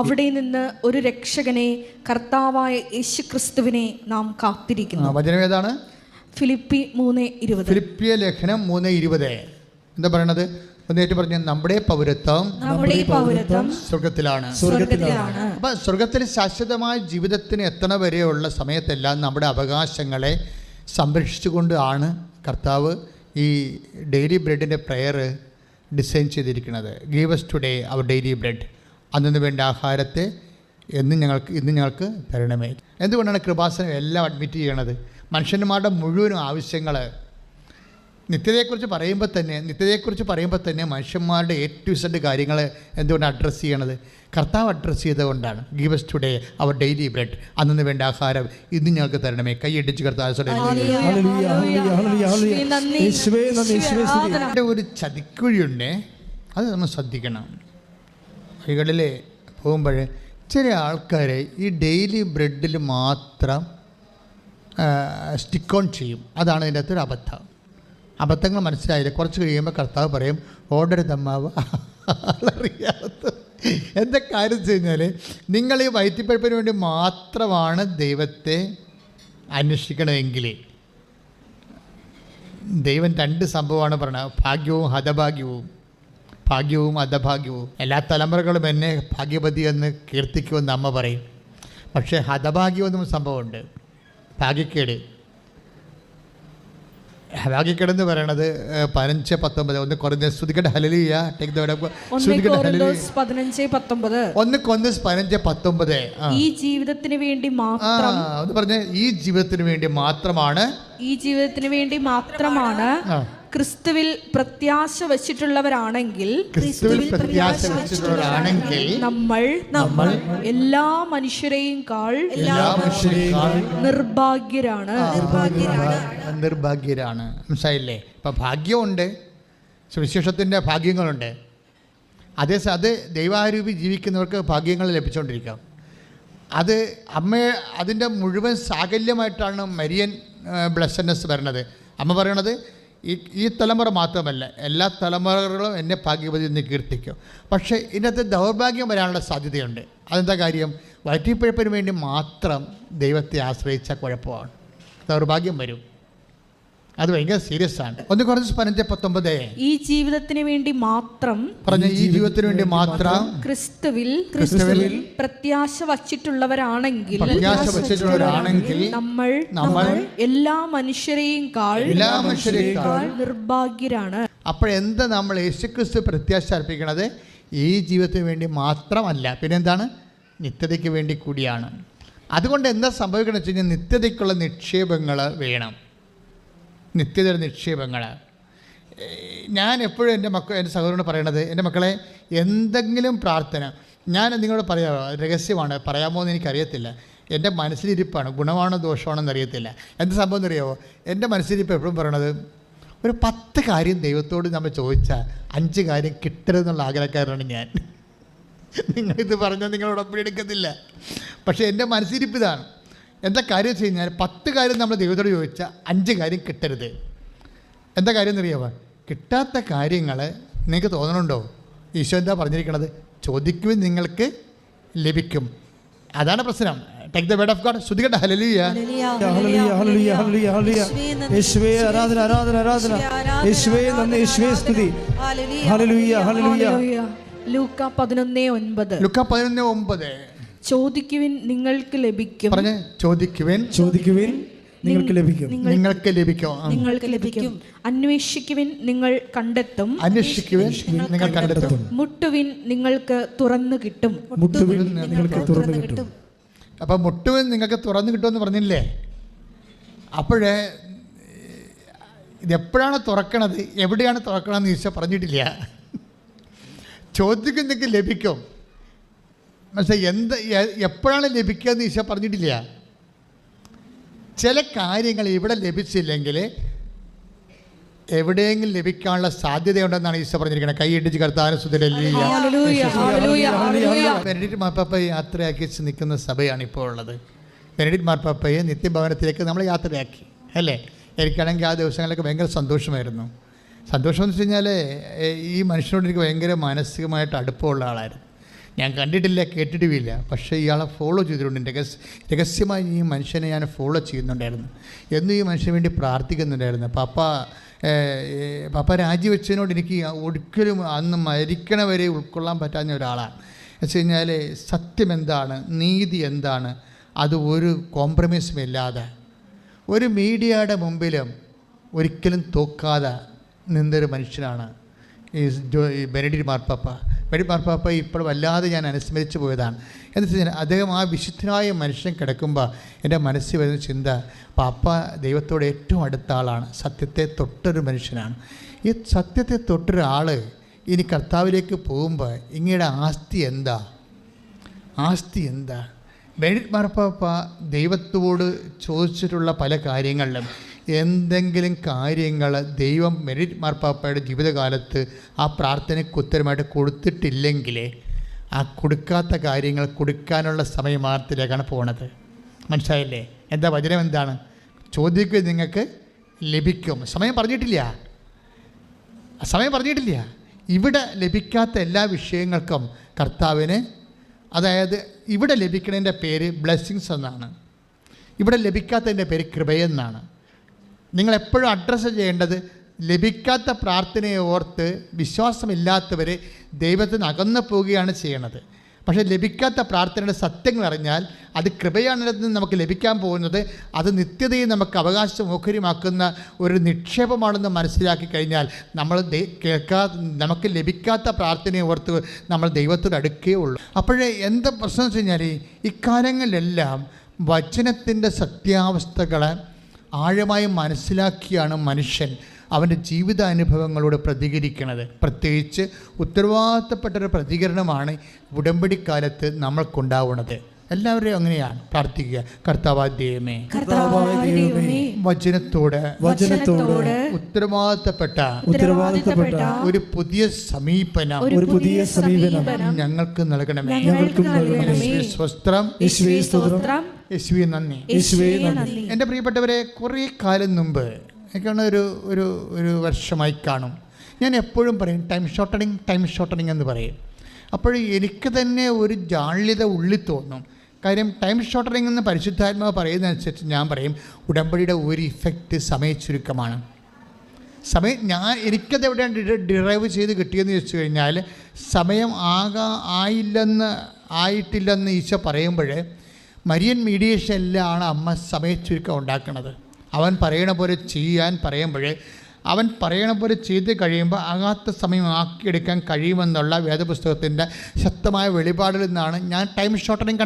അവിടെ നിന്ന് ഒരു രക്ഷകനെ, കർത്താവായ യേശുക്രിസ്തുവിനെ നാം കാത്തിരിക്കുന്നു. വചനം ഏതാണ്? ഫിലിപ്പി 3:20. ഫിലിപ്പിയ ലേഖനം 3:20. എന്താ പറയണത്? ഒന്നേറ്റ് പറഞ്ഞ നമ്മുടെ പൗരത്വം സ്വർഗത്തിലാണ്. അപ്പം സ്വർഗത്തിൽ ശാശ്വതമായ ജീവിതത്തിന് എത്തണ വരെയുള്ള സമയത്തെല്ലാം നമ്മുടെ അവകാശങ്ങളെ സംരക്ഷിച്ചുകൊണ്ട് ആണ് കർത്താവ് ഈ ഡെയിലി ബ്രെഡിൻ്റെ പ്രെയർ ഡിസൈൻ ചെയ്തിരിക്കുന്നത്. Give us today our daily bread. അന്നു വേണ്ട ആഹാരത്തെ ഇന്ന് ഞങ്ങൾക്ക് തരണമേ. എന്തുകൊണ്ടാണ് കൃപാസനം എല്ലാം അഡ്മിറ്റ് ചെയ്യണത്? മനുഷ്യന്മാരുടെ മുഴുവൻ ആവശ്യങ്ങൾ നിത്യതയെക്കുറിച്ച് പറയുമ്പോൾ തന്നെ മനുഷ്യന്മാരുടെ A to Z കാര്യങ്ങൾ എന്തുകൊണ്ട് അഡ്രസ്സ് ചെയ്യണത്? കർത്താവ് അഡ്രസ്സ് ചെയ്തുകൊണ്ടാണ്. Give us today our daily bread. അന്നു വേണ്ട ആഹാരം ഇന്ന് ഞങ്ങൾക്ക് തരണമേ. കൈയടിച്ച് കർത്താവ്. ഒരു ചതിക്കുഴിയുണ്ട്, അത് നമ്മൾ ശ്രദ്ധിക്കണം. വഴികളിൽ പോകുമ്പോൾ ചില ആൾക്കാർ ഈ ഡെയിലി ബ്രെഡിൽ മാത്രം സ്റ്റിക്ക് ഓൺ ചെയ്യും. അതാണ് ഇതിൻ്റെ അകത്തൊരു അബദ്ധങ്ങൾ മനസ്സിലായില്ല. കുറച്ച് കഴിയുമ്പോൾ കർത്താവ് പറയും, ഓർഡർ തമ്മാവ് അറിയാത്ത. എന്താ കാര്യം വെച്ച് കഴിഞ്ഞാൽ, നിങ്ങൾ ഈ വയറ്റിപ്പഴപ്പിന് വേണ്ടി മാത്രമാണ് ദൈവത്തെ അന്വേഷിക്കണമെങ്കിൽ ദൈവം 2 സംഭവമാണ് പറഞ്ഞത്: ഭാഗ്യവും ഹതഭാഗ്യവും. ഭാഗ്യവും അധഭാഗ്യവും. എല്ലാ തലമുറകളും എന്നെ ഭാഗ്യവതി എന്ന് കീർത്തിക്കുമെന്ന് അമ്മ പറയും. പക്ഷേ ഹതഭാഗ്യമെന്നും സംഭവമുണ്ട്, ഭാഗ്യക്കേട്. ഭാഗ്യക്കേടെന്ന് പറയണത് 15:19. ഒന്ന് കുറഞ്ഞ സ്തുതിക്കട്ടെ. Hallelujah. Take the word of God. സ്തുതിക്കട്ടെ. ഹല്ലേലൂയ. 15:19. ഒന്ന് 15:19. ഈ ജീവിതത്തിന് വേണ്ടി മാത്രം. അത് പറഞ്ഞ ഈ ജീവിതത്തിന് വേണ്ടി മാത്രമാണ്. ഈ ജീവിതത്തിന് വേണ്ടി മാത്രമാണ് ക്രിസ്തുവിൽ പ്രത്യാശ വച്ചിട്ടുള്ളവരാണെങ്കിൽ നമ്മൾ എല്ലാ മനുഷ്യരെയും നിർഭാഗ്യരാണ്. മനസ്സിലായില്ലേ? ഇപ്പം ഭാഗ്യമുണ്ട്, സുവിശേഷത്തിൻ്റെ ഭാഗ്യങ്ങളുണ്ട്. അത് ദൈവാരൂപി ജീവിക്കുന്നവർക്ക് ഭാഗ്യങ്ങൾ ലഭിച്ചുകൊണ്ടിരിക്കാം. അത് അതിൻ്റെ മുഴുവൻ സാകല്യമായിട്ടാണ് മരിയൻ ബ്ലെസ്സഡ്നെസ് വരണത്. അമ്മ പറയണത് ഈ തലമുറ മാത്രമല്ല, എല്ലാ തലമുറകളും എന്നെ ഭാഗ്യവതി എന്ന് കീർത്തിക്കും. പക്ഷേ ഇതിനകത്ത് ദൗർഭാഗ്യം വരാനുള്ള സാധ്യതയുണ്ട്. അതെന്താ കാര്യം? വയറ്റിപ്പഴപ്പിന് വേണ്ടി മാത്രം ദൈവത്തെ ആശ്രയിച്ച കുഴപ്പമാണ്, ദൗർഭാഗ്യം വരും. അത് ഭയങ്കര സീരിയസ് ആണ്. ഒന്ന് കുറച്ച് 15:19. ഈ ജീവിതത്തിന് വേണ്ടി മാത്രം പറഞ്ഞ ഈ ജീവിതത്തിന് വേണ്ടി മാത്രം ക്രിസ്തുവിൽ പ്രത്യാശ വച്ചിട്ടുള്ളവരാണെങ്കിൽ നമ്മൾ എല്ലാ മനുഷ്യരെയും നിർഭാഗ്യരാണ്. അപ്പോഴെന്താ നമ്മൾ യേശുക്രിസ്തു പ്രത്യാശ അർപ്പിക്കണത്? ഈ ജീവിതത്തിന് വേണ്ടി മാത്രമല്ല, പിന്നെന്താണ്? നിത്യതയ്ക്ക് വേണ്ടി കൂടിയാണ്. അതുകൊണ്ട് എന്താ സംഭവിക്കണമെന്ന് വെച്ച് കഴിഞ്ഞാൽ, നിത്യതയ്ക്കുള്ള നിക്ഷേപങ്ങൾ വേണം. നിത്യതയുടെ നിക്ഷേപങ്ങൾ. ഞാൻ എപ്പോഴും എൻ്റെ സഹോദരനോട് പറയണത്, എൻ്റെ മക്കളെ, എന്തെങ്കിലും പ്രാർത്ഥന ഞാൻ നിങ്ങളോട് പറയാമോ? രഹസ്യമാണ്, പറയാമോ എന്ന് എനിക്കറിയത്തില്ല. എൻ്റെ മനസ്സിലിരിപ്പാണ്, ഗുണമാണോ ദോഷമാണോ എന്നറിയത്തില്ല. എന്ത് സംഭവം എന്നറിയാമോ? എൻ്റെ മനസ്സിലിരിപ്പ് എപ്പോഴും പറയണത്, ഒരു 10 കാര്യം ദൈവത്തോട് നമ്മൾ ചോദിച്ചാൽ 5 കാര്യം കിട്ടരുതെന്നുള്ള ആഗ്രഹക്കാരനാണ് ഞാൻ. നിങ്ങളിത് പറഞ്ഞാൽ നിങ്ങളോടൊപ്പം എടുക്കത്തില്ല. പക്ഷേ എൻ്റെ മനസ്സിരിപ്പ് ഇതാണ്. എന്താ കാര്യം വെച്ച് കഴിഞ്ഞാൽ, 10 കാര്യം നമ്മൾ ദൈവത്തോട് ചോദിച്ചാൽ 5 കാര്യം കിട്ടരുത്. എന്താ കാര്യം എന്നറിയാമോ? കിട്ടാത്ത കാര്യങ്ങൾ നിങ്ങൾക്ക് തോന്നണുണ്ടോ? ഈശോ എന്താ പറഞ്ഞിരിക്കണത്? ചോദിക്കുമ്പോൾ നിങ്ങൾക്ക് ലഭിക്കും. അതാണ് പ്രശ്നം. Take the word of God. സ്തുതിക്കട്ടെ. ഹല്ലേലൂയ. യേശുവേ ആരാധന, ആരാധന, ആരാധന. യേശുവേ നന്ദി, യേശുവേ സ്തുതി. Hallelujah, hallelujah. ലൂക്ക 11:9. ലൂക്ക 11:9. ചോദിക്കുവിൻ നിങ്ങൾക്ക് ലഭിക്കും. ചോദിക്കുവിൻ നിങ്ങൾക്ക് ലഭിക്കും. നിങ്ങൾക്ക് ലഭിക്കും. നിങ്ങൾക്ക് ലഭിക്കും. അന്വേഷിക്കുവിൻ, നിങ്ങൾ കണ്ടെത്തും. അന്വേഷിക്കുവിൻ, നിങ്ങൾ കണ്ടെത്തും. മുട്ടുവിൻ, നിങ്ങൾക്ക് തുറന്നു കിട്ടും. മുട്ടുവിൻ, നിങ്ങൾക്ക് തുറന്നു കിട്ടും. അപ്പം മുട്ടുവിൻ നിങ്ങൾക്ക് തുറന്നു കിട്ടുമെന്ന് പറഞ്ഞില്ലേ? അപ്പോഴേ ഇതെപ്പോഴാണ് തുറക്കണത്, എവിടെയാണ് തുറക്കണമെന്ന് ഈശോ പറഞ്ഞിട്ടില്ല. ചോദ്യം നിങ്ങൾക്ക് ലഭിക്കും, പക്ഷേ എപ്പോഴാണ് ലഭിക്കുക എന്ന് ഈശോ പറഞ്ഞിട്ടില്ല. ചില കാര്യങ്ങൾ ഇവിടെ ലഭിച്ചില്ലെങ്കിൽ എവിടെയെങ്കിലും ലഭിക്കാനുള്ള സാധ്യതയുണ്ടെന്നാണ് ഈശോ പറഞ്ഞിരിക്കുന്നത്. കൈയിടിച്ച് കർത്താവിനെ സ്തുതിഹല്ലേലൂയ. ബെനഡിക്ട് മാർപ്പാപ്പയെ യാത്രയാക്കി നിൽക്കുന്ന സഭയാണ് ഇപ്പോൾ ഉള്ളത്. ബെനഡിക്ട് മാർപ്പാപ്പയെ നിത്യഭവനത്തിലേക്ക് നമ്മൾ യാത്രയാക്കി അല്ലേ? എനിക്കാണെങ്കിൽ ആ ദിവസങ്ങളിലൊക്കെ ഭയങ്കര സന്തോഷമായിരുന്നു. സന്തോഷം എന്ന് വെച്ച് കഴിഞ്ഞാൽ ഈ മനുഷ്യനോട് എനിക്ക് ഭയങ്കര മാനസികമായിട്ട് അടുപ്പമുള്ള ആളായിരുന്നു. ഞാൻ കണ്ടിട്ടില്ല, കേട്ടിട്ടുമില്ല, പക്ഷേ ഇയാളെ ഫോളോ ചെയ്തിട്ടുണ്ട്. രഹസ്യമായി ഈ മനുഷ്യനെ ഞാൻ ഫോളോ ചെയ്യുന്നുണ്ടായിരുന്നു. എന്നും ഈ മനുഷ്യന് വേണ്ടി പ്രാർത്ഥിക്കുന്നുണ്ടായിരുന്നു. പാപ്പ രാജിവെച്ചതിനോട് എനിക്ക് ഒരിക്കലും അന്ന് മരിക്കണവരെ ഉൾക്കൊള്ളാൻ പറ്റാവുന്ന ഒരാളാണ്. എന്ന് വെച്ച് കഴിഞ്ഞാൽ സത്യം എന്താണ്, നീതി എന്താണ്, അത് ഒരു കോംപ്രമൈസും ഇല്ലാതെ ഒരു മീഡിയയുടെ മുമ്പിലും ഒരിക്കലും തോക്കാതെ നിന്നൊരു മനുഷ്യനാണ് ഈ ബെനഡിക്ട് മാർപ്പാപ്പ. ബെനഡിക്ട് മാർപ്പാപ്പ ഇപ്പോൾ വല്ലാതെ ഞാൻ അനുസ്മരിച്ചു പോയതാണ്. എന്ന് വെച്ച് കഴിഞ്ഞാൽ അദ്ദേഹം ആ വിശുദ്ധനായ മനുഷ്യൻ കിടക്കുമ്പോൾ എൻ്റെ മനസ്സിൽ വരുന്ന ചിന്ത, പാപ്പ ദൈവത്തോട് ഏറ്റവും അടുത്ത ആളാണ്, സത്യത്തെ തൊട്ടൊരു മനുഷ്യനാണ്. ഈ സത്യത്തെ തൊട്ടൊരാൾ ഇനി കർത്താവിലേക്ക് പോകുമ്പോൾ ഇങ്ങയുടെ ആസ്തി എന്താ? ബെനഡിക്ട് മാർപ്പാപ്പ ദൈവത്തോട് ചോദിച്ചിട്ടുള്ള പല കാര്യങ്ങളിലും എന്തെങ്കിലും കാര്യങ്ങൾ ദൈവം ബെനഡിക്ട് മാർപ്പാപ്പയുടെ ജീവിതകാലത്ത് ആ പ്രാർത്ഥനയ്ക്ക് ഉത്തരമായിട്ട് കൊടുത്തിട്ടില്ലെങ്കിൽ ആ കൊടുക്കാത്ത കാര്യങ്ങൾ കൊടുക്കാനുള്ള സമയമാർത്തിലേക്കാണ് പോണത്. മനസ്സിലായില്ലേ? എന്താ വചനം എന്താണ്? ചോദിക്കുക നിങ്ങൾക്ക് ലഭിക്കും. സമയം പറഞ്ഞിട്ടില്ല. ഇവിടെ ലഭിക്കാത്ത എല്ലാ വിഷയങ്ങൾക്കും കർത്താവിന്, അതായത് ഇവിടെ ലഭിക്കുന്നതിൻ്റെ പേര് ബ്ലെസ്സിങ്സ് എന്നാണ്, ഇവിടെ ലഭിക്കാത്തതിൻ്റെ പേര് കൃപയെന്നാണ്. നിങ്ങളെപ്പോഴും അഡ്രസ്സ് ചെയ്യേണ്ടത് ലഭിക്കാത്ത പ്രാർത്ഥനയെ ഓർത്ത് വിശ്വാസമില്ലാത്തവർ ദൈവത്തിന് അകന്നു പോവുകയാണ് ചെയ്യണത്. പക്ഷേ ലഭിക്കാത്ത പ്രാർത്ഥനയുടെ സത്യങ്ങൾ അറിഞ്ഞാൽ അത് കൃപയാണെന്ന് നമുക്ക് ലഭിക്കാൻ പോകുന്നത്, അത് നിത്യതയും നമുക്ക് അവകാശമോഹര്യമാക്കുന്ന ഒരു നിക്ഷേപമാണെന്ന് മനസ്സിലാക്കി കഴിഞ്ഞാൽ നമ്മൾ നമുക്ക് ലഭിക്കാത്ത പ്രാർത്ഥനയെ ഓർത്ത് നമ്മൾ ദൈവത്തോട് അടുക്കുകയുള്ളൂ. അപ്പോഴേ എന്താ പ്രശ്നം വെച്ച് കഴിഞ്ഞാൽ ഇക്കാര്യങ്ങളിലെല്ലാം വചനത്തിൻ്റെ സത്യാവസ്ഥകളെ ആഴമായി മനസ്സിലാക്കിയാണ് മനുഷ്യൻ അവൻ്റെ ജീവിതാനുഭവങ്ങളോട് പ്രതികരിക്കുന്നത്. പ്രത്യേകിച്ച് ഉത്തരവാദിത്തപ്പെട്ടൊരു പ്രതികരണമാണ് ഉടമ്പടിക്കാലത്ത് നമ്മൾക്കുണ്ടാവുന്നത്. എല്ലാവരെയും അങ്ങനെയാണ് പ്രാർത്ഥിക്കുക. കർത്താവായ ദൈവമേ, വചനത്തോട് ഉത്തരവാദിത്തപ്പെട്ട ഒരു പുതിയ സമീപനം ഞങ്ങൾക്ക് നൽകണമേ. സ്വസ്ത്രം, യേശുവേ നന്ദി. എൻ്റെ പ്രിയപ്പെട്ടവരെ, കുറേ കാലം മുമ്പ് എനിക്കാണ് ഒരു വർഷമായി കാണും, ഞാൻ എപ്പോഴും പറയും ടൈം ഷോർട്ടണിങ് എന്ന് പറയും. അപ്പോൾ എനിക്ക് തന്നെ ഒരു ജാള്യത ഉള്ളിൽ തോന്നും. കാര്യം ടൈം ഷോർട്ടണിങ് എന്ന് പരിശുദ്ധാത്മാവ് പറയുന്നതനുസരിച്ച് ഞാൻ പറയും ഉടമ്പടിയുടെ ഒരു ഇഫക്റ്റ് സമയച്ചുരുക്കമാണ്. എനിക്കത് എവിടെയാണ് ഡിറൈവ് ചെയ്ത് കിട്ടിയെന്ന് ചോദിച്ചു കഴിഞ്ഞാൽ, സമയം ആയിട്ടില്ലെന്ന് ഈശോ പറയുമ്പോൾ മരിയൻ മീഡിയേഷനിലാണ് അമ്മ സമയച്ചുരുക്കം ഉണ്ടാക്കുന്നത്. അവൻ പറയണ പോലെ ചെയ്യാൻ പറയുമ്പോൾ, അവൻ പറയണ പോലെ ചെയ്ത് കഴിയുമ്പോൾ ആകാത്ത സമയം ആക്കിയെടുക്കാൻ കഴിയുമെന്നുള്ള വേദപുസ്തകത്തിൻ്റെ ശക്തമായ വെളിപാടിൽ നിന്നാണ് ഞാൻ ടൈം ഷോർട്ടണിങ്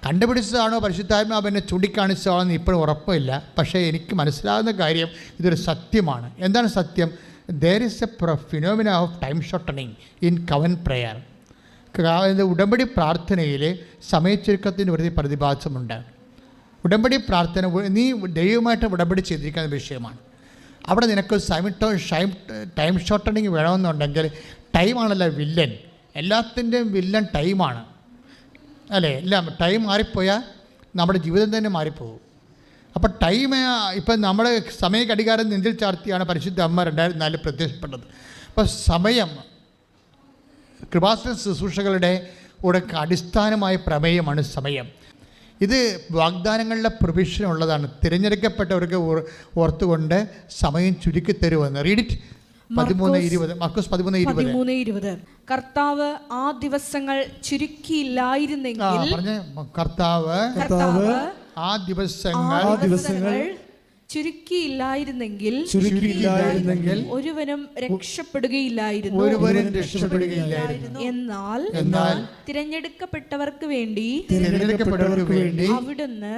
കണ്ടുപിടിച്ചതാണോ പരിശുദ്ധാത്മാവ് എന്നെ ചൂണ്ടിക്കാണിച്ചതാണെന്ന് ഇപ്പോഴും ഉറപ്പില്ല. പക്ഷേ എനിക്ക് മനസ്സിലാകുന്ന കാര്യം ഇതൊരു സത്യമാണ്. എന്താണ് സത്യം? There is a phenomena of time shortening in covenant prayer. ഉടമ്പടി പ്രാർത്ഥനയിൽ സമയച്ചുരുക്കത്തിൻ്റെ ഒരു പ്രതിഭാസമുണ്ട്. ഉടമ്പടി പ്രാർത്ഥന നീ ദൈവമായിട്ട് ഉടമ്പടി ചെയ്തിരിക്കുന്ന വിഷയമാണ്. അവിടെ നിനക്ക് ടൈം ഷോർട്ടണിങ് വേണമെന്നുണ്ടെങ്കിൽ ടൈമാണല്ലോ വില്ലൻ. എല്ലാത്തിൻ്റെയും വില്ലൻ ടൈമാണ് അല്ലേ? എല്ലാം ടൈം മാറിപ്പോയാൽ നമ്മുടെ ജീവിതം തന്നെ മാറിപ്പോകും. അപ്പോൾ ഇപ്പം നമ്മുടെ സമയ ഘടികാരം നെഞ്ചിൽ ചാർത്തിയാണ് പരിശുദ്ധ അമ്മ 2004 പ്രത്യക്ഷപ്പെട്ടത്. അപ്പോൾ സമയം കൃപാസന ശുശ്രൂഷകളുടെ അടിസ്ഥാനമായ പ്രമേയമാണ് സമയം. ഇത് വാഗ്ദാനങ്ങളുടെ പ്രൊവിഷൻ ഉള്ളതാണ്. തിരഞ്ഞെടുക്കപ്പെട്ടവർക്ക് ഓർത്തുകൊണ്ട് സമയം ചുരുക്കിത്തരുമെന്ന്. Read it. 13:20 മർക്കോസ് 13:20. കർത്താവ് ആ ദിവസങ്ങൾ ചുരുക്കിയില്ലായിരുന്നെങ്കിൽ, കർത്താവ് ആ ദിവസങ്ങൾ ചുരുക്കിയില്ലായിരുന്നെങ്കിൽ ഒരുവനും രക്ഷപ്പെടുകയില്ലായിരുന്നു. എന്നാൽ തിരഞ്ഞെടുക്കപ്പെട്ടവർക്ക് വേണ്ടി അവിടുന്ന്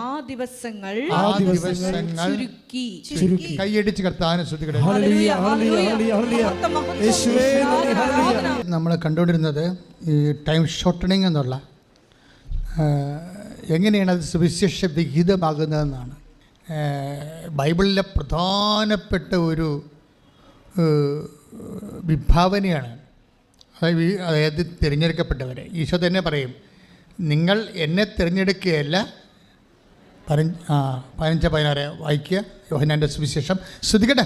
ആ ദിവസങ്ങൾ ചുരുക്കി. കൈയടിച്ച് കർത്താവിനെ സ്തുതിക്കട്ടെ. നമ്മൾ കണ്ടുകൊണ്ടിരുന്നത് ഈ ടൈം ഷോർട്ടണിങ് എന്നുള്ള എങ്ങനെയാണ് അത് സുവിശേഷ വിഹിതമാകുന്നതെന്നാണ്. ബൈബിളിലെ പ്രധാനപ്പെട്ട ഒരു വിഭാവനയാണ്. അതായത് തിരഞ്ഞെടുക്കപ്പെട്ടവരെ. ഈശോ തന്നെ പറയും, നിങ്ങൾ എന്നെ തിരഞ്ഞെടുക്കുകയല്ല. 15-16 വായിക്കുക, യോഹന്നാൻ്റെ സുവിശേഷം. ശ്രുതികട്ടെ.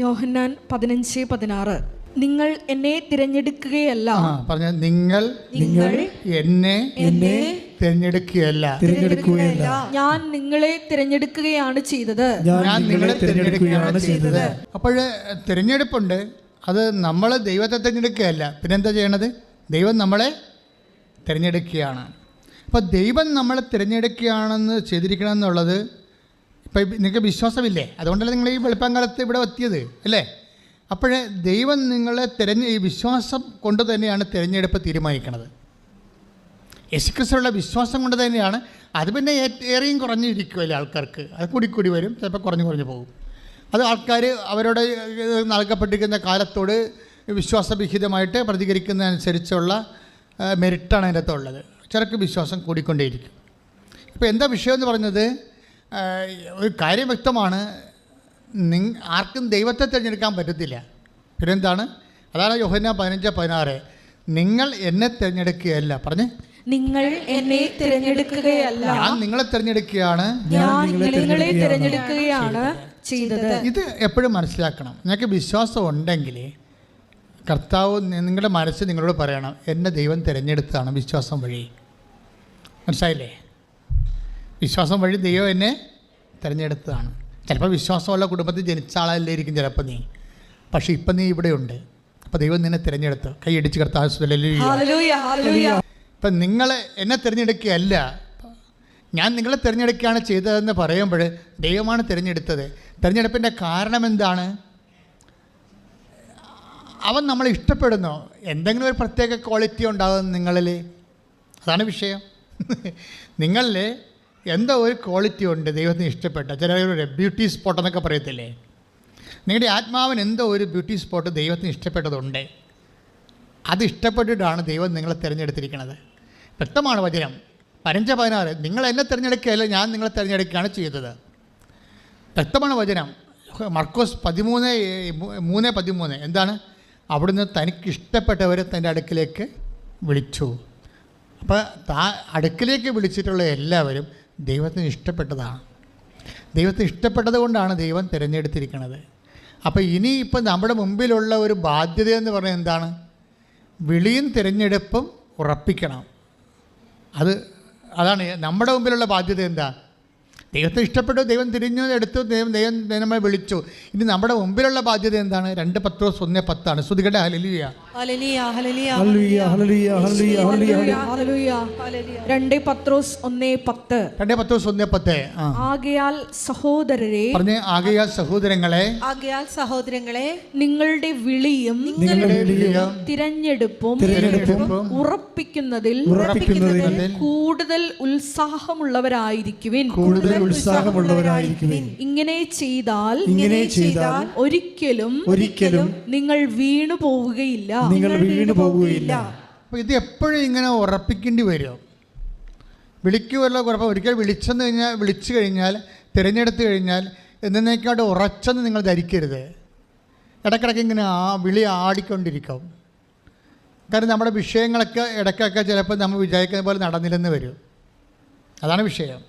യോഹന്നാൻ 15:16. നിങ്ങൾ എന്നെ തിരഞ്ഞെടുക്കുകയല്ല. പറഞ്ഞ നിങ്ങൾ എന്നെ തിരഞ്ഞെടുക്കുകയല്ല, ഞാൻ നിങ്ങളെ തിരഞ്ഞെടുക്കുകയാണ് ചെയ്തത്. അപ്പോൾ തിരഞ്ഞെടുപ്പുണ്ട്. അത് നമ്മൾ ദൈവത്തെ തിരഞ്ഞെടുക്കുകയല്ല, പിന്നെന്താ ചെയ്യണത്? ദൈവം നമ്മളെ തിരഞ്ഞെടുക്കുകയാണ്. അപ്പോൾ ദൈവം നമ്മളെ തിരഞ്ഞെടുക്കുകയാണെന്ന് ചെയ്തിരിക്കണം എന്നുള്ളത് ഇപ്പം നിങ്ങൾക്ക് വിശ്വാസമില്ലേ? അതുകൊണ്ടല്ലേ നിങ്ങൾ ഈ വെളുപ്പാങ്കാലത്ത് ഇവിടെ എത്തിയത് അല്ലേ? അപ്പോൾ ദൈവം നിങ്ങളെ ഈ വിശ്വാസം കൊണ്ട് തന്നെയാണ് തിരഞ്ഞെടുപ്പ് തീരുമാനിക്കുന്നത്. യേശുക്രിസ്തുവിലുള്ള വിശ്വാസം കൊണ്ട് തന്നെയാണ്. അത് പിന്നെ ഏറെയും കുറഞ്ഞിരിക്കുമല്ലേ ആൾക്കാർക്ക്. അത് കൂടി വരും, ചിലപ്പോൾ കുറഞ്ഞു പോകും. അത് ആൾക്കാർ അവരോട് നൽകപ്പെട്ടിരിക്കുന്ന കാലത്തോട് വിശ്വാസവിഹിതമായിട്ട് പ്രതികരിക്കുന്നതനുസരിച്ചുള്ള മെറിറ്റാണ് അതിൻ്റെ അകത്തുള്ളത്. ചിലർക്ക് വിശ്വാസം കൂടിക്കൊണ്ടേയിരിക്കും. ഇപ്പോൾ എന്താ വിഷയം എന്ന് പറഞ്ഞത്? ഒരു കാര്യം വ്യക്തമാണ്, ആർക്കും ദൈവത്തെ തിരഞ്ഞെടുക്കാൻ പറ്റത്തില്ല. പിന്നെന്താണ്? അതാണ് യോഹന്നാൻ 15:16. നിങ്ങൾ എന്നെ തിരഞ്ഞെടുക്കുകയല്ല. പറഞ്ഞേ, നിങ്ങൾ എന്നെ തിരഞ്ഞെടുക്കുകയല്ല, ഞാൻ നിങ്ങളെ തിരഞ്ഞെടുക്കുകയാണ്, ചെയ്തത്. ഇത് എപ്പോഴും മനസ്സിലാക്കണം. നിങ്ങൾക്ക് വിശ്വാസം ഉണ്ടെങ്കിൽ കർത്താവ് നിങ്ങളുടെ മനസ്സ് നിങ്ങളോട് പറയണം, എന്നെ ദൈവം തിരഞ്ഞെടുത്തതാണ് വിശ്വാസം വഴി. മനസ്സിലായില്ലേ? വിശ്വാസം വഴി ദൈവം എന്നെ തിരഞ്ഞെടുത്തതാണ്. ചിലപ്പോൾ വിശ്വാസമുള്ള കുടുംബത്തിൽ ജനിച്ച ആളല്ലായിരിക്കും ചിലപ്പോൾ നീ, പക്ഷേ ഇപ്പം നീ ഇവിടെയുണ്ട്. അപ്പോൾ ദൈവം നിന്നെ തിരഞ്ഞെടുത്തു. കൈയടിച്ച് കർത്താവ്. ഇപ്പം നിങ്ങൾ എന്നെ തിരഞ്ഞെടുക്കുകയല്ല, ഞാൻ നിങ്ങളെ തിരഞ്ഞെടുക്കുകയാണ് ചെയ്തതെന്ന് പറയുമ്പോൾ ദൈവമാണ് തിരഞ്ഞെടുത്തത്. തിരഞ്ഞെടുപ്പിൻ്റെ കാരണം എന്താണ്? അവൻ നമ്മളെ ഇഷ്ടപ്പെടുന്നു. എന്തെങ്കിലും ഒരു പ്രത്യേക ക്വാളിറ്റി ഉണ്ടാകും നിങ്ങളിൽ. അതാണ് വിഷയം. നിങ്ങളിൽ എന്തോ ഒരു ക്വാളിറ്റി ഉണ്ട് ദൈവത്തിന് ഇഷ്ടപ്പെട്ട. ചിലർ ബ്യൂട്ടി സ്പോട്ട് എന്നൊക്കെ പറയത്തില്ലേ? നിങ്ങളുടെ ആത്മാവിന് എന്തോ ഒരു ബ്യൂട്ടി സ്പോട്ട് ദൈവത്തിന് ഇഷ്ടപ്പെട്ടതുണ്ട്. അത് ഇഷ്ടപ്പെട്ടിട്ടാണ് ദൈവം നിങ്ങളെ തിരഞ്ഞെടുത്തിരിക്കുന്നത്. വ്യക്തമാണ് വചനം 15:16. നിങ്ങൾ എന്നെ തിരഞ്ഞെടുക്കുകയല്ല, ഞാൻ നിങ്ങളെ തിരഞ്ഞെടുക്കുകയാണ് ചെയ്തത്. വ്യക്തമാണ് വചനം. മർക്കോസ് 13:13. എന്താണ്? അവിടുന്ന് തനിക്ക് ഇഷ്ടപ്പെട്ടവരെ തൻ്റെ അടുക്കിലേക്ക് വിളിച്ചു. അപ്പോൾ അടുക്കിലേക്ക് വിളിച്ചിട്ടുള്ള എല്ലാവരും ദൈവത്തിന് ഇഷ്ടപ്പെട്ടതാണ്. ദൈവത്തിന് ഇഷ്ടപ്പെട്ടത് കൊണ്ടാണ് ദൈവം തിരഞ്ഞെടുത്തിരിക്കുന്നത്. അപ്പോൾ ഇനിയിപ്പോൾ നമ്മുടെ മുമ്പിലുള്ള ഒരു ബാധ്യത എന്ന് പറഞ്ഞാൽ എന്താണ്? വിളിയും തിരഞ്ഞെടുപ്പും ഉറപ്പിക്കണം. അതാണ് നമ്മുടെ മുമ്പിലുള്ള ബാധ്യത. എന്താ? ദൈവത്തെ ഇഷ്ടപ്പെട്ടു, ദൈവം തിരിഞ്ഞു എടുത്തു, ദൈവം നമ്മളെ വിളിച്ചു. ഇനി നമ്മുടെ മുമ്പിലുള്ള ബാധ്യത എന്താണ്? 2 പത്രോസ് 1:10. ശ്രുതികട്ടെ. ഹല്ലേലൂയ. 2 പത്രോസ് 1:10. ആകയാൽ സഹോദരരെ, പറഞ്ഞേ, ആകയാൽ സഹോദരങ്ങളെ, നിങ്ങളുടെ വിളിയും തിരഞ്ഞെടുപ്പും ഉറപ്പിക്കുന്നതിൽ കൂടുതൽ ഉത്സാഹമുള്ളവരായിരിക്കുവിൻ. ഇങ്ങനെ ചെയ്താൽ ഒരിക്കലും നിങ്ങൾ വീണു പോവുകയില്ല. അപ്പോൾ ഇത് എപ്പോഴും ഇങ്ങനെ ഉറപ്പിക്കേണ്ടി വരും. വിളിക്കുമല്ലോ കുഴപ്പം. ഒരിക്കൽ വിളിച്ചു കഴിഞ്ഞാൽ തിരഞ്ഞെടുത്തു കഴിഞ്ഞാൽ എന്നേക്കാട്ട് ഉറച്ചെന്ന് നിങ്ങൾ ധരിക്കരുത്. ഇടയ്ക്കിടയ്ക്ക് ഇങ്ങനെ വിളി ആടിക്കൊണ്ടിരിക്കും. കാരണം നമ്മുടെ വിഷയങ്ങളൊക്കെ ഇടയ്ക്കൊക്കെ ചിലപ്പോൾ നമ്മൾ വിചാരിക്കുന്ന പോലെ നടന്നില്ലെന്ന് വരും. അതാണ് വിഷയം.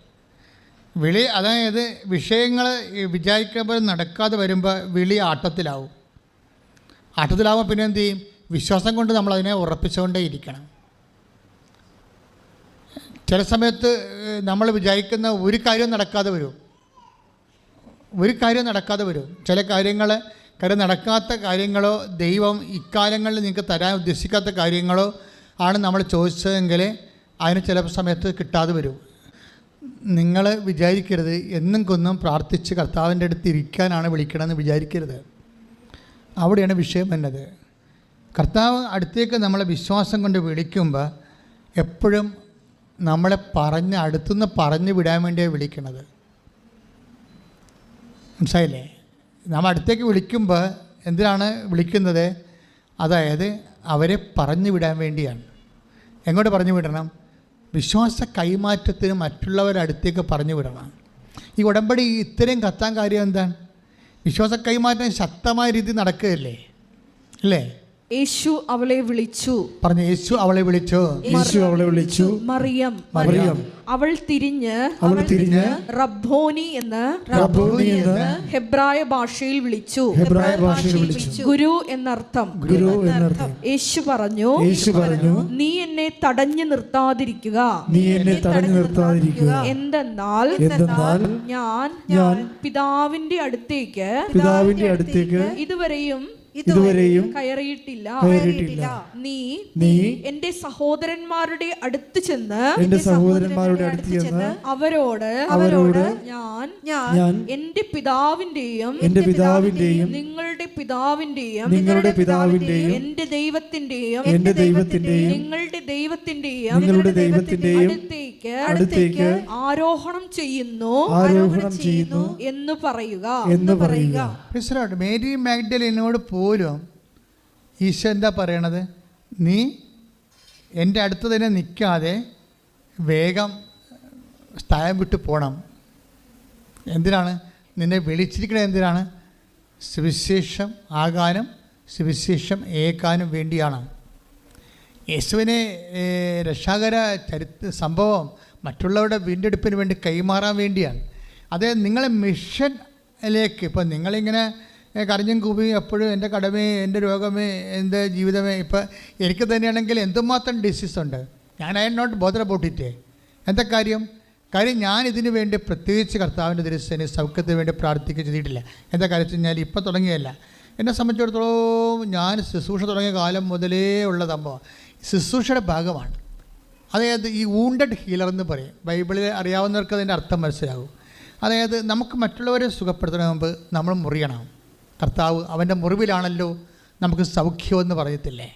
അതായത് വിഷയങ്ങൾ വിചാരിക്കുന്ന പോലെ നടക്കാതെ വരുമ്പോൾ വിളി ആട്ടത്തിലാവുമ്പോൾ പിന്നെ എന്ത് ചെയ്യും? വിശ്വാസം കൊണ്ട് നമ്മളതിനെ ഉറപ്പിച്ചുകൊണ്ടേ ഇരിക്കണം. ചില സമയത്ത് നമ്മൾ വിചാരിക്കുന്ന ഒരു കാര്യം നടക്കാതെ വരും. ചില നടക്കാത്ത കാര്യങ്ങളോ ദൈവം ഇക്കാലങ്ങളിൽ നിങ്ങൾക്ക് തരാൻ ഉദ്ദേശിക്കാത്ത കാര്യങ്ങളോ ആണ് നമ്മൾ ചോദിച്ചതെങ്കിൽ അതിന് ചില സമയത്ത് കിട്ടാതെ വരും. നിങ്ങൾ വിചാരിക്കരുത് എന്നും കൊന്നും പ്രാർത്ഥിച്ച് കർത്താവിൻ്റെ അടുത്ത് ഇരിക്കാനാണ് വിളിക്കണമെന്ന് വിചാരിക്കരുത്. അവിടെയാണ് വിഷയം വന്നത്. കർത്താവ് അടുത്തേക്ക് നമ്മളെ വിശ്വാസം കൊണ്ട് വിളിക്കുമ്പോൾ എപ്പോഴും നമ്മളെ അടുത്തുനിന്ന് പറഞ്ഞു വിടാൻ വേണ്ടിയാണ് വിളിക്കണത്. മനസ്സിലായില്ലേ? നമ്മൾ അടുത്തേക്ക് വിളിക്കുമ്പോൾ എന്തിനാണ് വിളിക്കുന്നത്? അതായത് അവരെ പറഞ്ഞു വിടാൻ വേണ്ടിയാണ്. എങ്ങോട്ട് പറഞ്ഞു വിടണം? വിശ്വാസ കൈമാറ്റത്തിന് മറ്റുള്ളവരുടെ അടുത്തേക്ക് പറഞ്ഞു വിടണം. ഈ ഉടമ്പടി ഇത്രയും കത്താൻ കാര്യം എന്താണ്? വിശ്വാസ കൈമാറ്റം ശക്തമായ രീതിയിൽ നടക്കുകയല്ലേ അല്ലേ? യേശു അവളെ വിളിച്ചു. പറഞ്ഞു, യേശു അവളെ വിളിച്ചു. യേശു അവളെ വിളിച്ചു. മറിയം. അവൾ തിരിഞ്ഞ് റബ്ബോനി എന്ന് ഹെബ്രായ ഭാഷയിൽ വിളിച്ചു. ഗുരു എന്നർത്ഥം. യേശു പറഞ്ഞു, നീ എന്നെ തടഞ്ഞു നിർത്താതിരിക്കുക. എന്തെന്നാൽ ഞാൻ പിതാവിന്റെ അടുത്തേക്ക് ഇതുവരെയും കയറിയിട്ടില്ല. നീ എന്റെ സഹോദരന്മാരുടെ അടുത്ത് ചെന്ന് അവരോട് ഞാൻ എന്റെ പിതാവിന്റെയും നിങ്ങളുടെ പിതാവിന്റെയും എന്റെ ദൈവത്തിന്റെയും നിങ്ങളുടെ ദൈവത്തിന്റെയും അടുത്തേക്ക് ആരോഹണം ചെയ്യുന്നു എന്ന് പറയുക. മേരി മാഗ്ഡലിനോട് പോലും ഈശോ എന്താ പറയണത്? നീ എൻ്റെ അടുത്ത് തന്നെ നിൽക്കാതെ വേഗം സ്ഥലം വിട്ട് പോകണം. എന്തിനാണ്? നിന്നെ വിളിച്ചിരിക്കണത് എന്തിനാണ്? സുവിശേഷം ആകാനും സുവിശേഷം ഏൽക്കാനും വേണ്ടിയാണ്. യേശുവിനെ രക്ഷാകര സംഭവം മറ്റുള്ളവരുടെ വീണ്ടെടുപ്പിന് വേണ്ടി കൈമാറാൻ വേണ്ടിയാണ്. അത് നിങ്ങളെ മിഷനിലേക്ക്, ഇപ്പം നിങ്ങളിങ്ങനെ കരഞ്ഞും കൂപ്പി എപ്പോഴും എൻ്റെ കടമേ, എൻ്റെ രോഗമേ, എൻ്റെ ജീവിതമേ. ഇപ്പം എനിക്ക് തന്നെയാണെങ്കിൽ എന്തുമാത്രം ഡിസീസുണ്ട്. ഞാൻ I am not bother about it. എന്താ കാര്യം? ഞാൻ ഇതിനു വേണ്ടി പ്രത്യേകിച്ച് കർത്താവിൻ്റെ തിരുസേന സൗഖ്യത്തിന് വേണ്ടി പ്രാർത്ഥിക്കുക ചെയ്തിട്ടില്ല. എന്താ കാര്യം വെച്ച് കഴിഞ്ഞാൽ ഇപ്പം തുടങ്ങിയല്ല. എന്നെ സംബന്ധിച്ചിടത്തോളം ഞാൻ ശുശ്രൂഷ തുടങ്ങിയ കാലം മുതലേ ഉള്ള സംഭവം ശുശ്രൂഷയുടെ ഭാഗമാണ്. അതായത് ഈ വൂണ്ടഡ് ഹീലർ എന്ന് പറയും. ബൈബിളിൽ അറിയാവുന്നവർക്ക് അതിൻ്റെ അർത്ഥം മനസ്സിലാകും. അതായത് നമുക്ക് മറ്റുള്ളവരെ സുഖപ്പെടുത്തുന്നതിന് മുമ്പ് നമ്മൾ മുറിയണം. കർത്താവ് അവൻ്റെ മുറിവിലാണല്ലോ നമുക്ക് സൗഖ്യമെന്ന് പറയത്തില്ലേ?